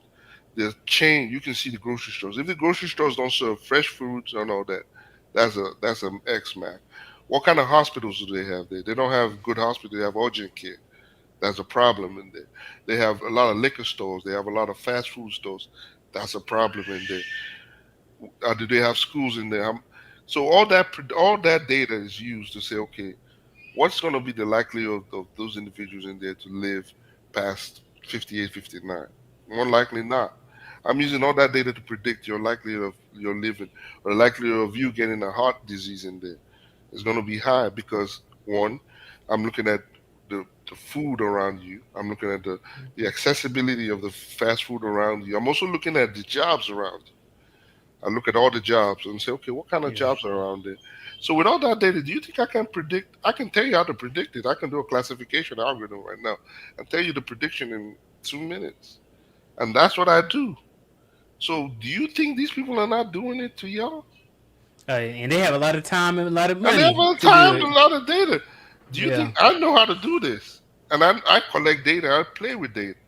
They're chain. You can see the grocery stores. If the grocery stores don't serve fresh foods and all that, that's an X mark. What kind of hospitals do they have there? They don't have good hospitals. They have urgent care. That's a problem in there. They have a lot of liquor stores. They have a lot of fast food stores. That's a problem in there. Do they have schools in there? So all that data is used to say, okay, what's going to be the likelihood of those individuals in there to live past 58, 59? More likely not. I'm using all that data to predict your likelihood of your living, or the likelihood of you getting a heart disease in there is going to be high because, one, I'm looking at the food around you. I'm looking at the accessibility of the fast food around you. I'm also looking at the jobs around you. I look at all the jobs and say, okay, what kind of Yeah. jobs are around there? So with all that data, do you think I can predict? I can tell you how to predict it. I can do a classification algorithm right now and tell you the prediction in 2 minutes. And that's what I do. So do you think these people are not doing it to y'all? And they have a lot of time and a lot of And they have a money lot of to do time and it. a lot of data. Do you Yeah. think I know how to do this? And I collect data, I play with data.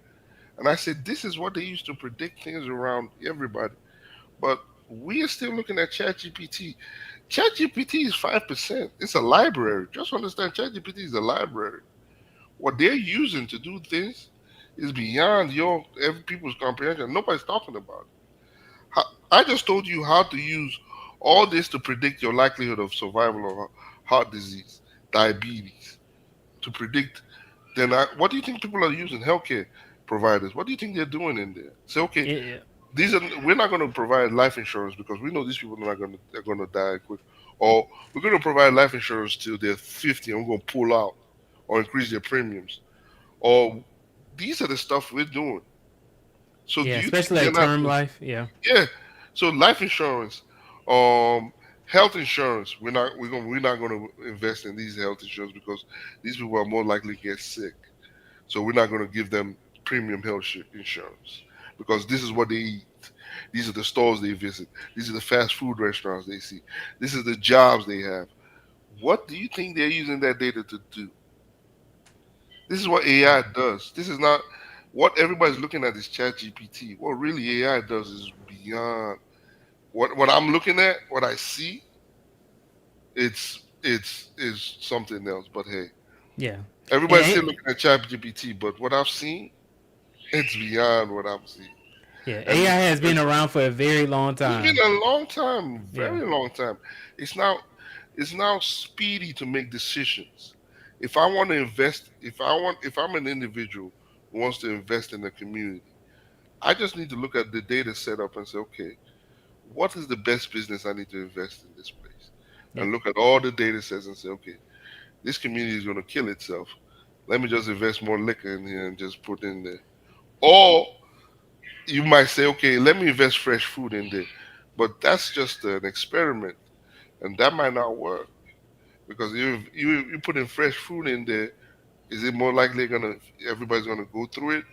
And I said, this is what they used to predict things around everybody. But we are still looking at ChatGPT. ChatGPT is 5%. It's a library. Just understand ChatGPT is a library. What they're using to do things is beyond your every people's comprehension. Nobody's talking about it. I just told you how to use all this to predict your likelihood of survival of heart disease, diabetes, to predict. Then what do you think people are using? Healthcare providers. What do you think they're doing in there? Say, okay, Yeah. these are we're not going to provide life insurance because we know these people are not going to they're going to die quick, or we're going to provide life insurance till they're 50 and we're going to pull out or increase their premiums, or these are the stuff we're doing. So do Yeah. you think Especially they're like not? term life. Yeah. Yeah. So life insurance, um, health insurance. We're not going to invest in these health insurance because these people are more likely to get sick. So we're not going to give them premium health insurance because this is what they eat. These are the stores they visit. These are the fast food restaurants they see. This is the jobs they have. What do you think they're using that data to do? This is what AI does. This is not what everybody's looking at is Chat GPT. What really AI does is beyond what I'm looking at, what I see, it's is something else. But hey, Yeah. everybody's still And looking at Chat GPT, but what I've seen, it's beyond what I'm seeing. yeah, And AI has been around for a very long it's been time. a long time, Yeah. very long time. It's now it's now speedy to make decisions. If I want to invest, if I'm an individual who wants to invest in the community, I just need to look at the data set up and say, okay, what is the best business I need to invest in this place? Yep. And look at all the data sets and say, okay, this community is going to kill itself. Let me just invest more liquor in here and just put in there. Or you might say, okay, let me invest fresh food in there. But that's just an experiment, and that might not work because if you put in fresh food in there, is it more likely gonna everybody's gonna go through it,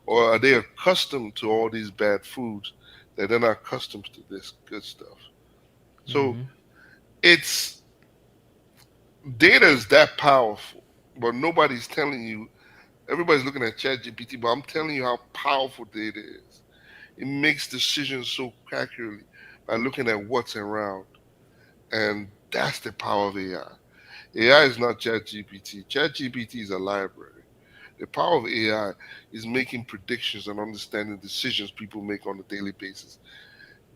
or are they accustomed to all these bad foods that they're not accustomed to this good stuff? So Hmm. it's data is that powerful, but nobody's telling you. Everybody's looking at ChatGPT, but I'm telling you how powerful data is. it makes decisions so accurately by looking at what's around. And that's the power of AI. AI is not ChatGPT. ChatGPT is a library. The power of AI is making predictions and understanding decisions people make on a daily basis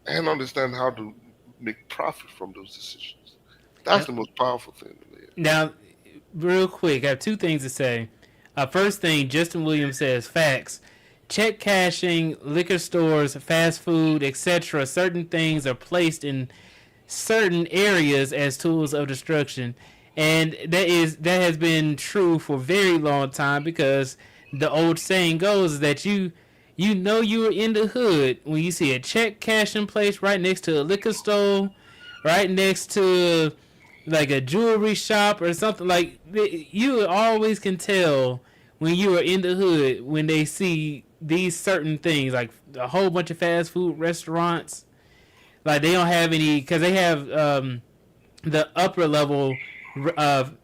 and understand how to make profit from those decisions. That's Yep. the most powerful thing in AI. Now, real quick, I have two things to say. First thing, Justin Williams says facts. Check cashing, liquor stores, fast food, etc. Certain things are placed in certain areas as tools of destruction, and that has been true for a very long time because the old saying goes that you know you are in the hood when you see a check cashing place right next to a liquor store, right next to like a jewelry shop or something. Like you always can tell when you are in the hood when they see these certain things, like a whole bunch of fast food restaurants. Like they don't have any because they have the upper level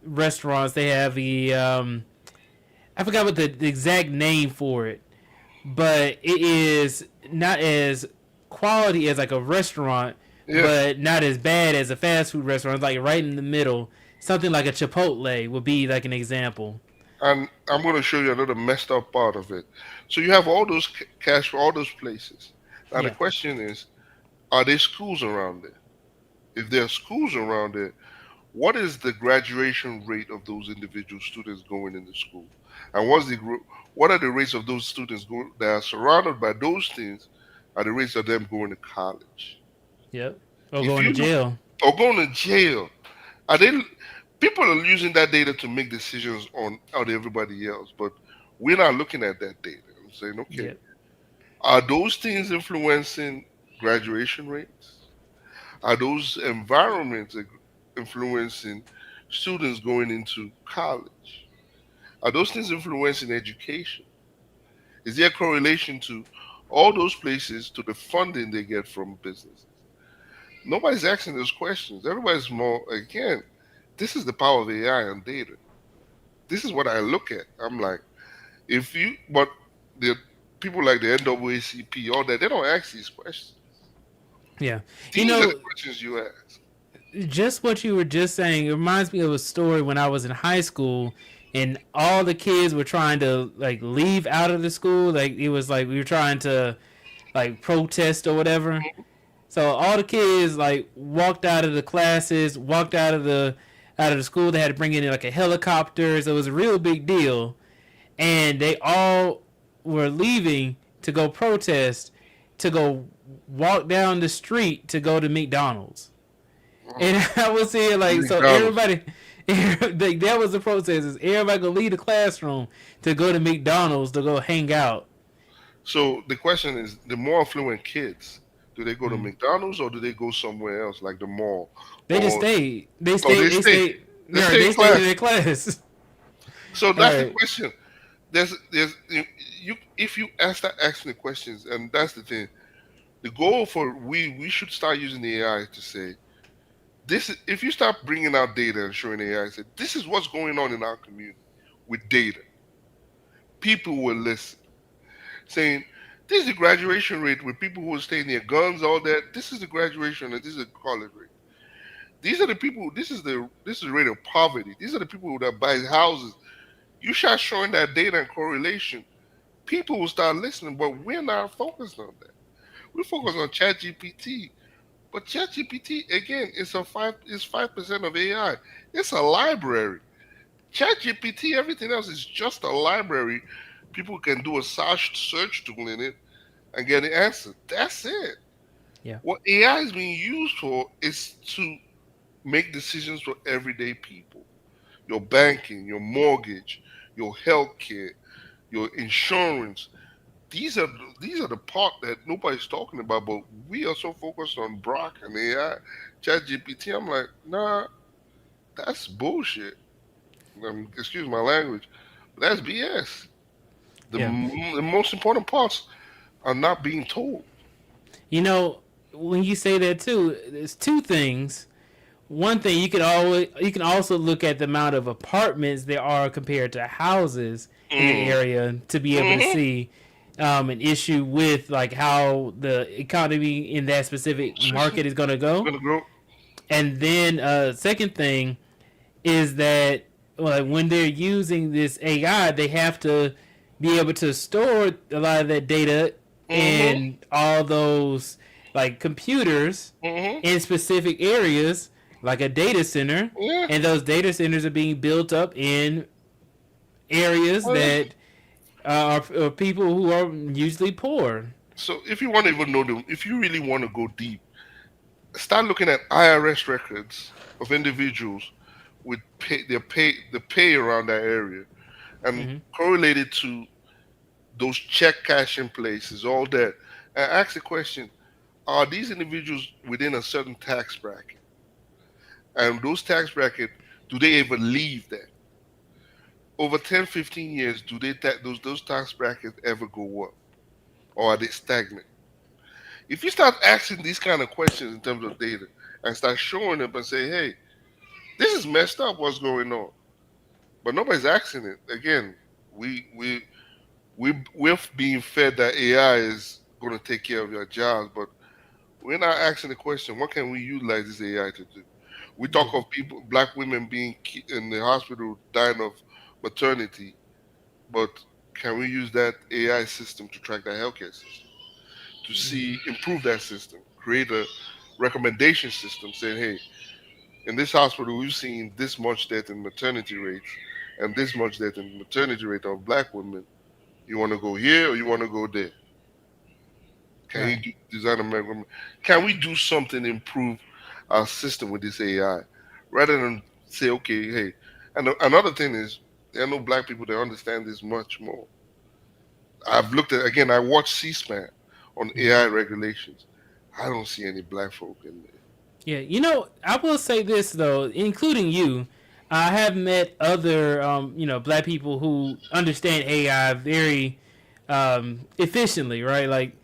restaurants. They have the I forgot what the exact name for it, but it is not as quality as like a restaurant, Yeah, but not as bad as a fast food restaurant. It's like right in the middle. Something like a Chipotle would be like an example. and I'm going to show you another messed up part of it. So you have all those cash for all those places. Now the Yeah. question is, are there schools around there? If there are schools around there, what is the graduation rate of those individual students going into school? And what are the rates of those students that are surrounded by those things? Are the rates of them going to college? Yep. Or If going to you look, jail. or going to jail, are they? People are using that data to make decisions on everybody else, but we're not looking at that data and saying, okay, Yep. are those things influencing graduation rates? Are those environments influencing students going into college? Are those things influencing education? Is there a correlation to all those places to the funding they get from businesses? Nobody's asking those questions. Everybody's more, again, this is the power of AI and data. This is what I look at. I'm like, but the people like the NAACP, all that, they don't ask these questions. Yeah. You These are the know, questions you ask. just what you were just saying, it reminds me of a story when I was in high school and all the kids were trying to like leave out of the school. Like it was like we were trying to like protest or whatever. So all the kids like walked out of the classes, walked out of the school. They had to bring in like a helicopter. So it was a real big deal. And they all were leaving to go protest, to go walk down the street to go to McDonald's. And I was saying like, so McDonald's. everybody, that was the protest. Is everybody gonna leave the classroom to go to McDonald's to go hang out? So the question is, the more affluent kids, do they go to McDonald's or do they go somewhere else, like the mall? They just Or stayed. They oh, stayed. They stayed. they Yeah, stay they in stayed in class. their class. So All that's the right. question. There's you if you start asking the questions, and that's the thing. The goal for we should start using the AI to say this. If you start bringing out data and showing AI, say this is what's going on in our community with data, people will listen. Saying this is the graduation rate with people who are staying near guns, all that. This is the graduation and this is the college rate. These are the people. This is the rate of poverty. These are the people that buy houses. You start showing that data and correlation, people will start listening. But we're not focused on that. We focus on ChatGPT. But ChatGPT again is 5% of AI. It's a library. ChatGPT, everything else is just a library. People can do a search tool in it and get the answer. That's it. Yeah. What AI is being used for is to make decisions for everyday people. Your banking, your mortgage, your health care, your insurance. These are the part that nobody's talking about, but we are so focused on Brock and AI, ChatGPT. I'm like, nah, that's bullshit. Excuse my language, but that's BS. Yeah. The most important parts are not being told. You know, when you say that too, there's two things. One thing you can also look at the amount of apartments there are compared to houses in the area to be able to see an issue with like how the economy in that specific market is going to go. Gonna grow. And then second thing is that like when they're using this AI, they have to be able to store a lot of that data Mm-hmm. in all those like computers Mm-hmm. in specific areas, like a data center, Yeah. and those data centers are being built up in areas Oh, yeah. that are people who are usually poor. So if you want to even know them, if you really want to go deep, start looking at IRS records of individuals with the pay around that area, and Hmm. correlate it to those check cashing places, all that, and ask the question: are these individuals within a certain tax bracket? And those tax bracket, do they ever leave that? Over 10, 15 years, do those tax brackets ever go up, or are they stagnant? If you start asking these kind of questions in terms of data and start showing them and say, hey, this is messed up, what's going on? But nobody's asking it. Again, we're being fed that AI is going to take care of your jobs, but we're not asking the question, what can we utilize this AI to do? We talk Yeah. of people, black women being in the hospital dying of maternity, but can we use that AI system to track that healthcare system, to see improve that system, create a recommendation system saying, hey, in this hospital we've seen this much death in maternity rates and this much death in maternity rate of black women. You want to go here or you want to go there? Can you Right. design a measurement? Can we do something to improve our system with this AI rather than say, okay, hey, and another thing is there are no black people that understand this much more. I've looked at again. I watched C-SPAN on Mhm. AI regulations. I don't see any black folk in there. Yeah, I will say this though, including you, I have met other, black people who understand AI very efficiently, right? Like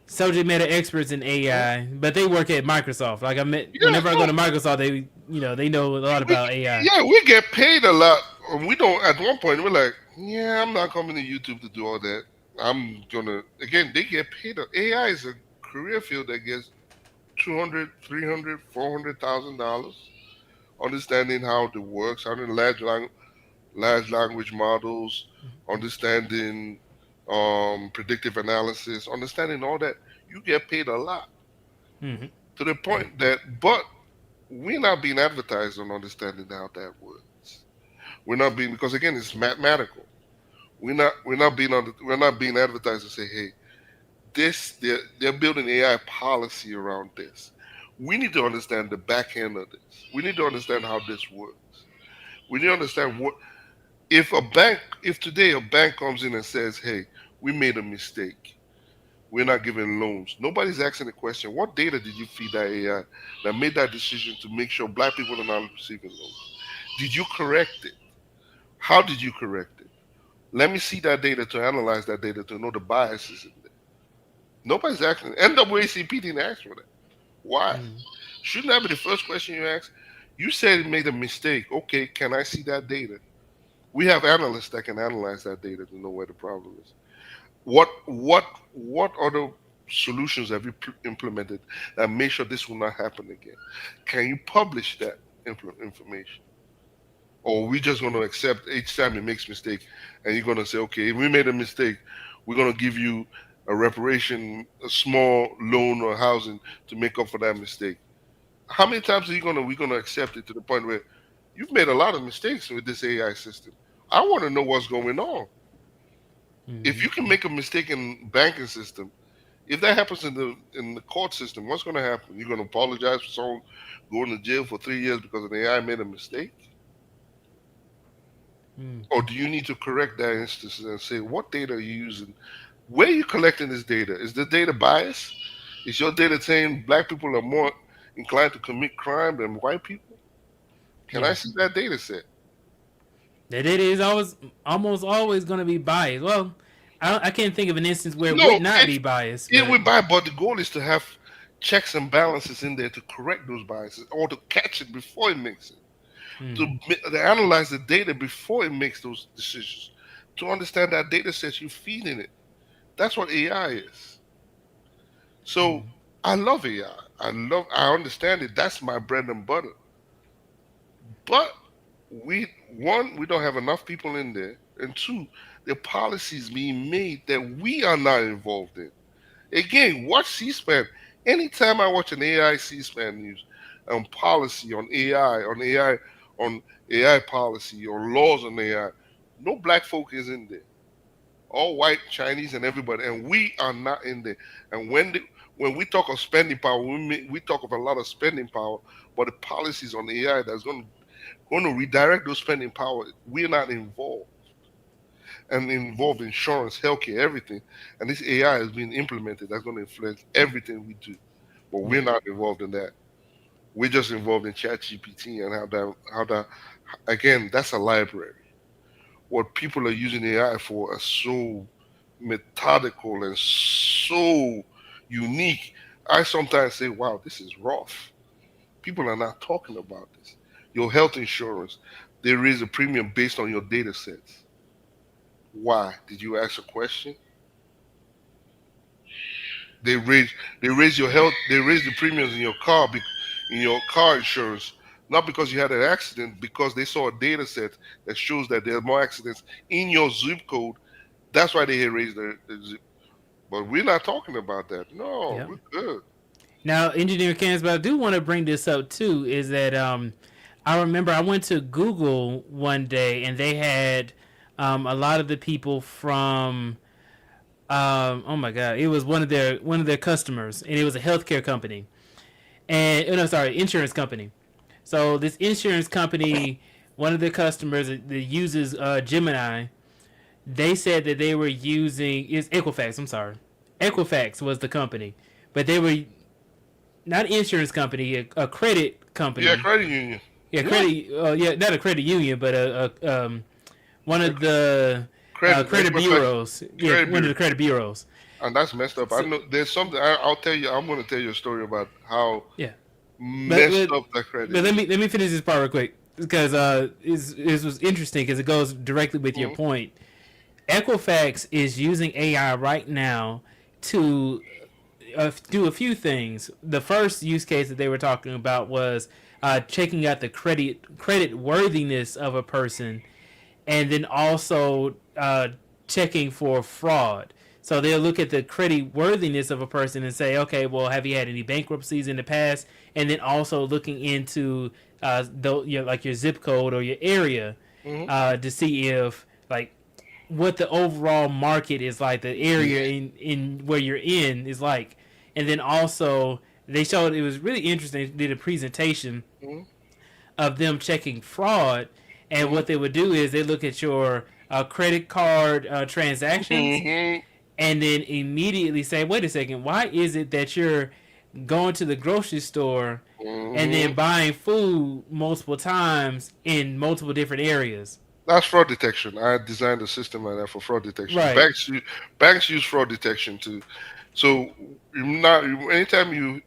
subject matter experts in Mhm. AI, but they work at Microsoft. Like I met, Yeah, whenever I go no, to Microsoft, they know a lot we, about AI. yeah, we get paid a lot. We don't. At one point, we're like, yeah, I'm not coming to YouTube to do all that. I'm gonna again. They get paid. AI is a career field that gets 200, 300, $400,000. Understanding how it works, how the large language models, understanding predictive analysis, understanding all that, you get paid a lot Hmm. to the point that, but we're not being advertised on understanding how that works. We're not being because again, it's mathematical. We're not being advertised to say, hey, they're building AI policy around this. We need to understand the back end of this. We need to understand how this works. We need to understand what if today a bank comes in and says, hey, we made a mistake. We're not giving loans. Nobody's asking the question, what data did you feed that AI that made that decision to make sure black people are not receiving loans? Did you correct it? How did you correct it? Let me see that data to analyze that data to know the biases in there. Nobody's asking. NAACP didn't ask for that. Why? Hmm. Shouldn't that be the first question you ask? You said it made a mistake. Okay, can I see that data? We have analysts that can analyze that data to know where the problem is. What other solutions have you implemented that make sure this will not happen again? Can you publish that information, or are we just going to accept each time it makes mistake, and you're going to say, okay, if we made a mistake, we're going to give you a reparation, a small loan or housing to make up for that mistake? How many times are you gonna we gonna accept it to the point where you've made a lot of mistakes with this AI system? I want to know what's going on. If Hmm. you can make a mistake in banking system, if that happens in the court system, what's going to happen? You're going to apologize for someone going to jail for 3 years because an AI made a mistake, or do you need to correct that instance and say what data are you using? Where are you collecting this data? Is the data biased? Is your data saying black people are more inclined to commit crime than white people? Can I Yeah. see that data set? That it is always almost always going to be biased. Well, I can't think of an instance where it would No, not be biased, it but will buy, but the goal is to have checks and balances in there to correct those biases or to catch it before it makes it, hmm. to analyze the data before it makes those decisions, to understand that data set you're feeding it. That's what AI is. So I love AI. I understand it. That's my bread and butter. But we don't have enough people in there, and two, the policies being made that we are not involved in. Again, watch C-SPAN. Anytime I watch an AI C-SPAN news on policy, on AI policy, or laws on AI, no black folk is in there. All white, Chinese, and everybody, and we are not in there. And when we talk of spending power, we talk of a lot of spending power, but the policies on AI that's going to redirect those spending power, we're not involved. And involved insurance, healthcare, everything. And this AI is being implemented. That's going to influence everything we do. But we're not involved in that. We're just involved in ChatGPT and how that again, that's a library. What people are using AI for are so methodical and so unique. I sometimes say, wow, this is rough. People are not talking about this. Your health insurance, they raise a premium based on your data sets. Why? Did you ask a question? They raise they raise the premiums in your in your car insurance, not because you had an accident, because they saw a data set that shows that there are more accidents in your zip code. That's why they raised the zip. But we're not talking about that. No, Yep. we're good. Now, engineer Cans, but I do want to bring this up too. Is that I remember I went to Google one day and they had a lot of the people from oh my god, it was one of their customers, and it was a healthcare company, and no, sorry, insurance company. So this insurance company, one of their customers that uses Gemini, they said that they were using is Equifax. I'm sorry, Equifax was the company, but they were not an insurance company, a credit company. Yeah, credit union. Yeah, credit. Yeah, not a credit union, but one of the credit bureaus. Yeah, one of the credit bureaus. And that's messed up. I know there's something. I'll tell you. I'm going to tell you a story about how Yeah, messed up that credit. But let me finish this part real quick because it was interesting because it goes directly with your point. Equifax is using AI right now to do a few things. The first use case that they were talking about was checking out the credit worthiness of a person, and then also checking for fraud. So they'll look at the credit worthiness of a person and say, okay, well, have you had any bankruptcies in the past? And then also looking into like your zip code or your area to see if like what the overall market is like, the area in where you're in is like. And then also they showed, it was really interesting, they did a presentation of them checking fraud, and what they would do is they look at your credit card transactions and then immediately say, wait a second, why is it that you're going to the grocery store and then buying food multiple times in multiple different areas? That's fraud detection. I designed a system like that for fraud detection. Right. Banks use fraud detection too. So anytime you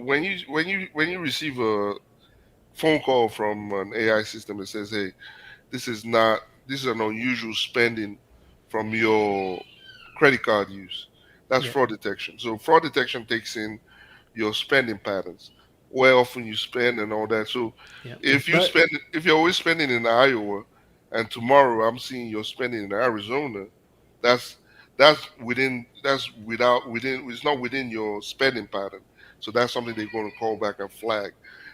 when you receive a phone call from an AI system that says, hey, this is an unusual spending from your credit card use. That's fraud detection. So fraud detection takes in your spending patterns, where often you spend and all that. So if you're always spending in Iowa, and tomorrow I'm seeing you're spending in Arizona, it's not within your spending pattern. So that's something they're going to call back and flag.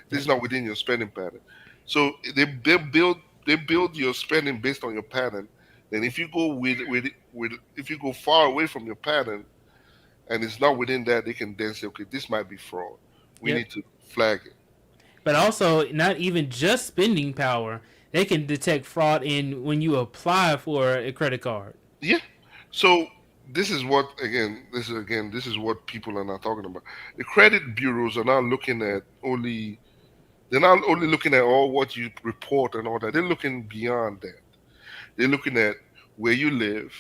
This is not within your spending pattern. So they build your spending based on your pattern. Then if you go if you go far away from your pattern and it's not within that, they can then say, okay, this might be fraud. We need to flag it. But also, not even just spending power, they can detect fraud in when you apply for a credit card. Yeah. So this is what people are not talking about. The credit bureaus are not looking at they're not only looking at all what you report and all that. They're looking beyond that. They're looking at where you live,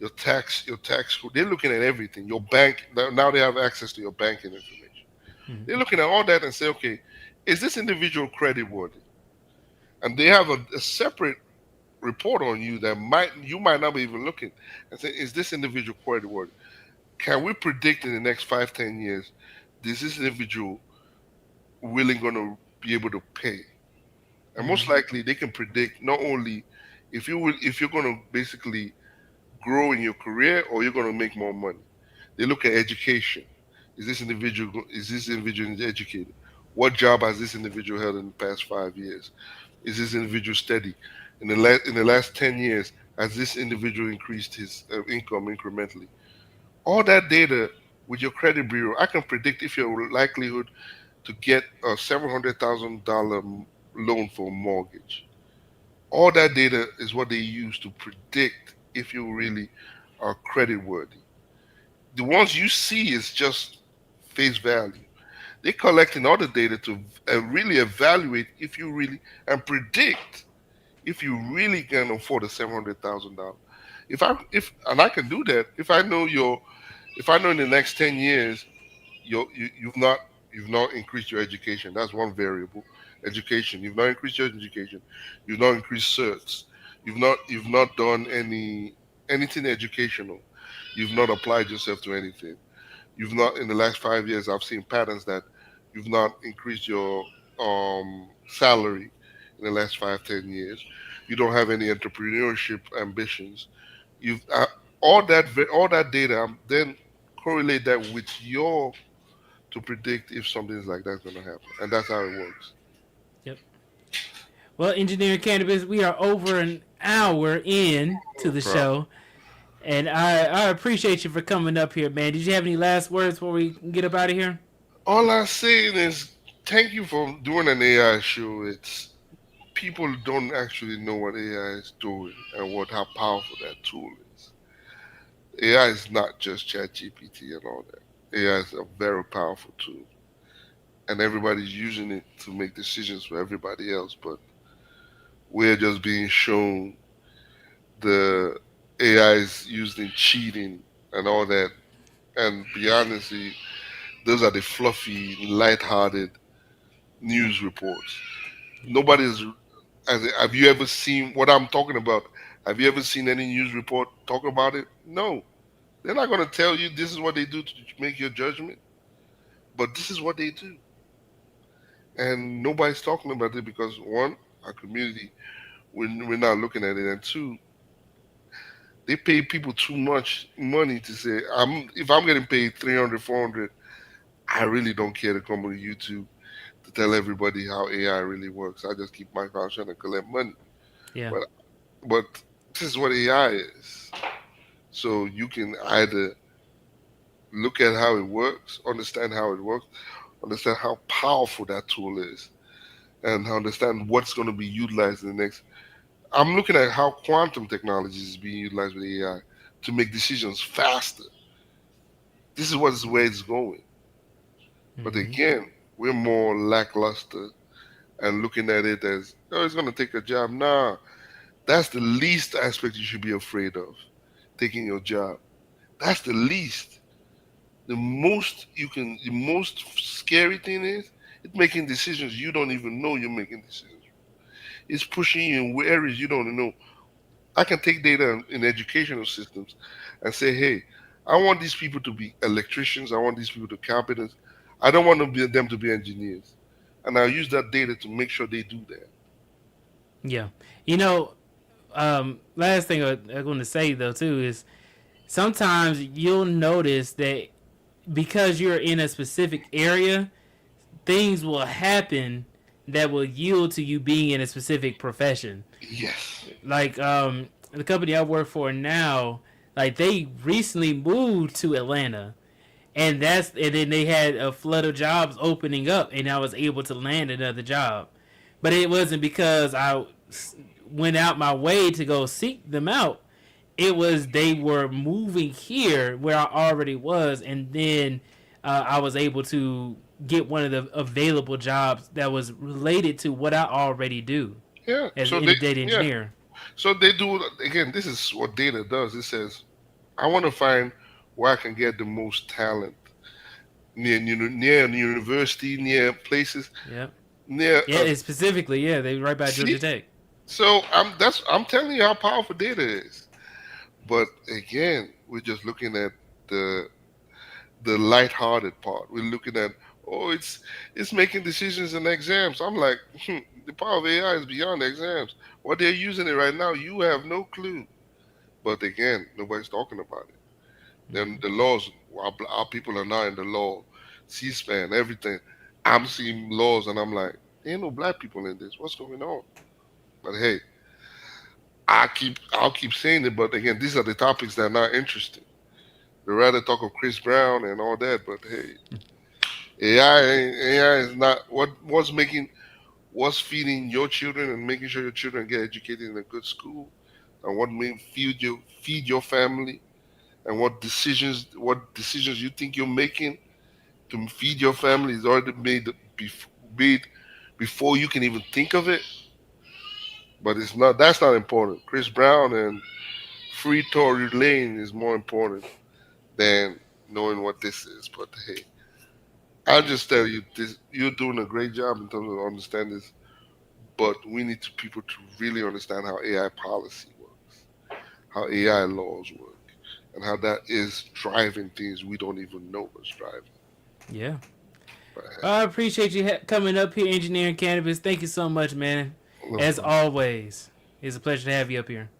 your tax code. They're looking at everything. Your bank, now they have access to your banking information. They're looking at all that and say, okay, is this individual credit worthy? And they have a separate report on you that you might not be even looking and say, is this individual credit worthy? Can we predict in the next 5, 10 years, is this individual really going to be able to pay? And most likely they can predict not only if you're going to basically grow in your career or you're going to make more money. They look at education. Is this individual educated? What job has this individual held in the past 5 years? Is this individual steady? In the last 10 years, has this individual increased his income incrementally? All that data with your credit bureau, I can predict if your likelihood to get a $700,000 loan for a mortgage. All that data is what they use to predict if you really are credit worthy. The ones you see is just face value. They're collecting all the data to really evaluate if you really and predict if you really can afford a $700,000. If I can do that if I know in the next 10 years you've not increased your education. That's one variable. Education. You've not increased your education. You've not increased certs. You've not done anything educational. You've not applied yourself to anything. You've not in the last 5 years. I've seen patterns that you've not increased your salary in the last 5, 10 years. You don't have any entrepreneurship ambitions. You've all that data. Then correlate that with your to predict if something like that's going to happen, and that's how it works. Yep. Well, Engineering Cannabis, we are over an hour in to the show. And I appreciate you for coming up here, man. Did you have any last words before we get up out of here? All I'm saying is thank you for doing an AI show. It's people don't actually know what AI is doing and how powerful that tool is. AI is not just ChatGPT and all that. AI is a very powerful tool, and everybody's using it to make decisions for everybody else. But we're just being shown the AI is used in cheating and all that. And be honestly, those are the fluffy, light-hearted news reports. Nobody's. Have you ever seen what I'm talking about? Have you ever seen any news report talk about it? No. They're not going to tell you this is what they do to make your judgment, but this is what they do. And nobody's talking about it because, one, our community, we're not looking at it, and two, they pay people too much money to say, if I'm getting paid 300, 400, I really don't care to come on YouTube to tell everybody how AI really works. I just keep my mouth shut and collect money. Yeah. But this is what AI is. So you can either look at how it works, understand how it works, understand how powerful that tool is, and understand what's going to be utilized in the next. I'm looking at how quantum technology is being utilized with AI to make decisions faster. This is where it's going. But again, we're more lackluster and looking at it as, oh, it's going to take a job. Nah, that's the least aspect you should be afraid of, taking your job. That's the least. The most scary thing is it's making decisions you don't even know you're making decisions. It's pushing you in areas you don't know. I can take data in educational systems and say, hey, I want these people to be electricians. I want these people to be carpenters. I don't want them to be engineers. And I'll use that data to make sure they do that. Yeah. Last thing I'm going to say, though, too, is sometimes you'll notice that because you're in a specific area, things will happen that will yield to you being in a specific profession. Yes. Like the company I work for now, like they recently moved to Atlanta, and then they had a flood of jobs opening up, and I was able to land another job. But it wasn't because I went out my way to go seek them out. It was they were moving here where I already was, and then I was able to get one of the available jobs that was related to what I already do. Yeah. As a data engineer. Yeah. So they do, again, this is what data does. It says, I want to find where I can get the most talent near university, near places. Yeah. Near. Specifically, they right by Georgia Tech. So I'm telling you how powerful data is. But again, we're just looking at the the lighthearted part. We're looking at, oh, it's making decisions in exams. I'm like, the power of AI is beyond exams. What they're using it right now, you have no clue. But again, nobody's talking about it. Then the laws, our people are now in the law, C-SPAN, everything. I'm seeing laws and I'm like, there ain't no black people in this. What's going on? But hey, I'll keep saying it. But again, these are the topics that are not interesting. We'd rather talk of Chris Brown and all that. But hey, AI is not what's feeding your children and making sure your children get educated in a good school, and what may feed your family, and what decisions you think you're making to feed your family is already made before you can even think of it. But it's not. That's not important. Chris Brown and Free Tory Lane is more important than knowing what this is. But hey, I'll just tell you this: you're doing a great job in terms of understanding this. But we need people to really understand how AI policy works, how AI laws work, and how that is driving things we don't even know what's driving. Yeah. But, I appreciate you coming up here, Engineering Cannabis. Thank you so much, man. no As problem. always, it's a pleasure to have you up here.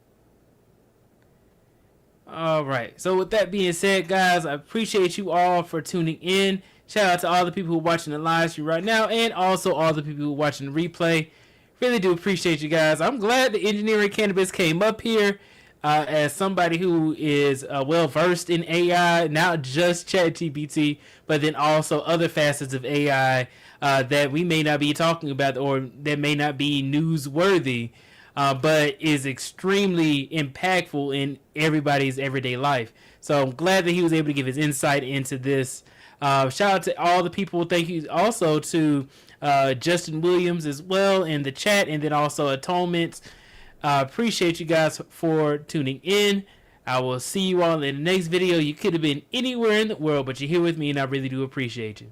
All right. So with that being said, guys, I appreciate you all for tuning in. Shout out to all the people who are watching the live stream right now, and also all the people who are watching the replay. Really do appreciate you guys. I'm glad the Engineering Cannabis came up here as somebody who is well versed in AI, not just ChatGPT, but then also other facets of AI that we may not be talking about or that may not be newsworthy, but is extremely impactful in everybody's everyday life. So I'm glad that he was able to give his insight into this. Shout out to all the people. Thank you also to Justin Williams as well in the chat, and then also Atonements. Appreciate you guys for tuning in. I will see you all in the next video. You could have been anywhere in the world, but you're here with me, and I really do appreciate you.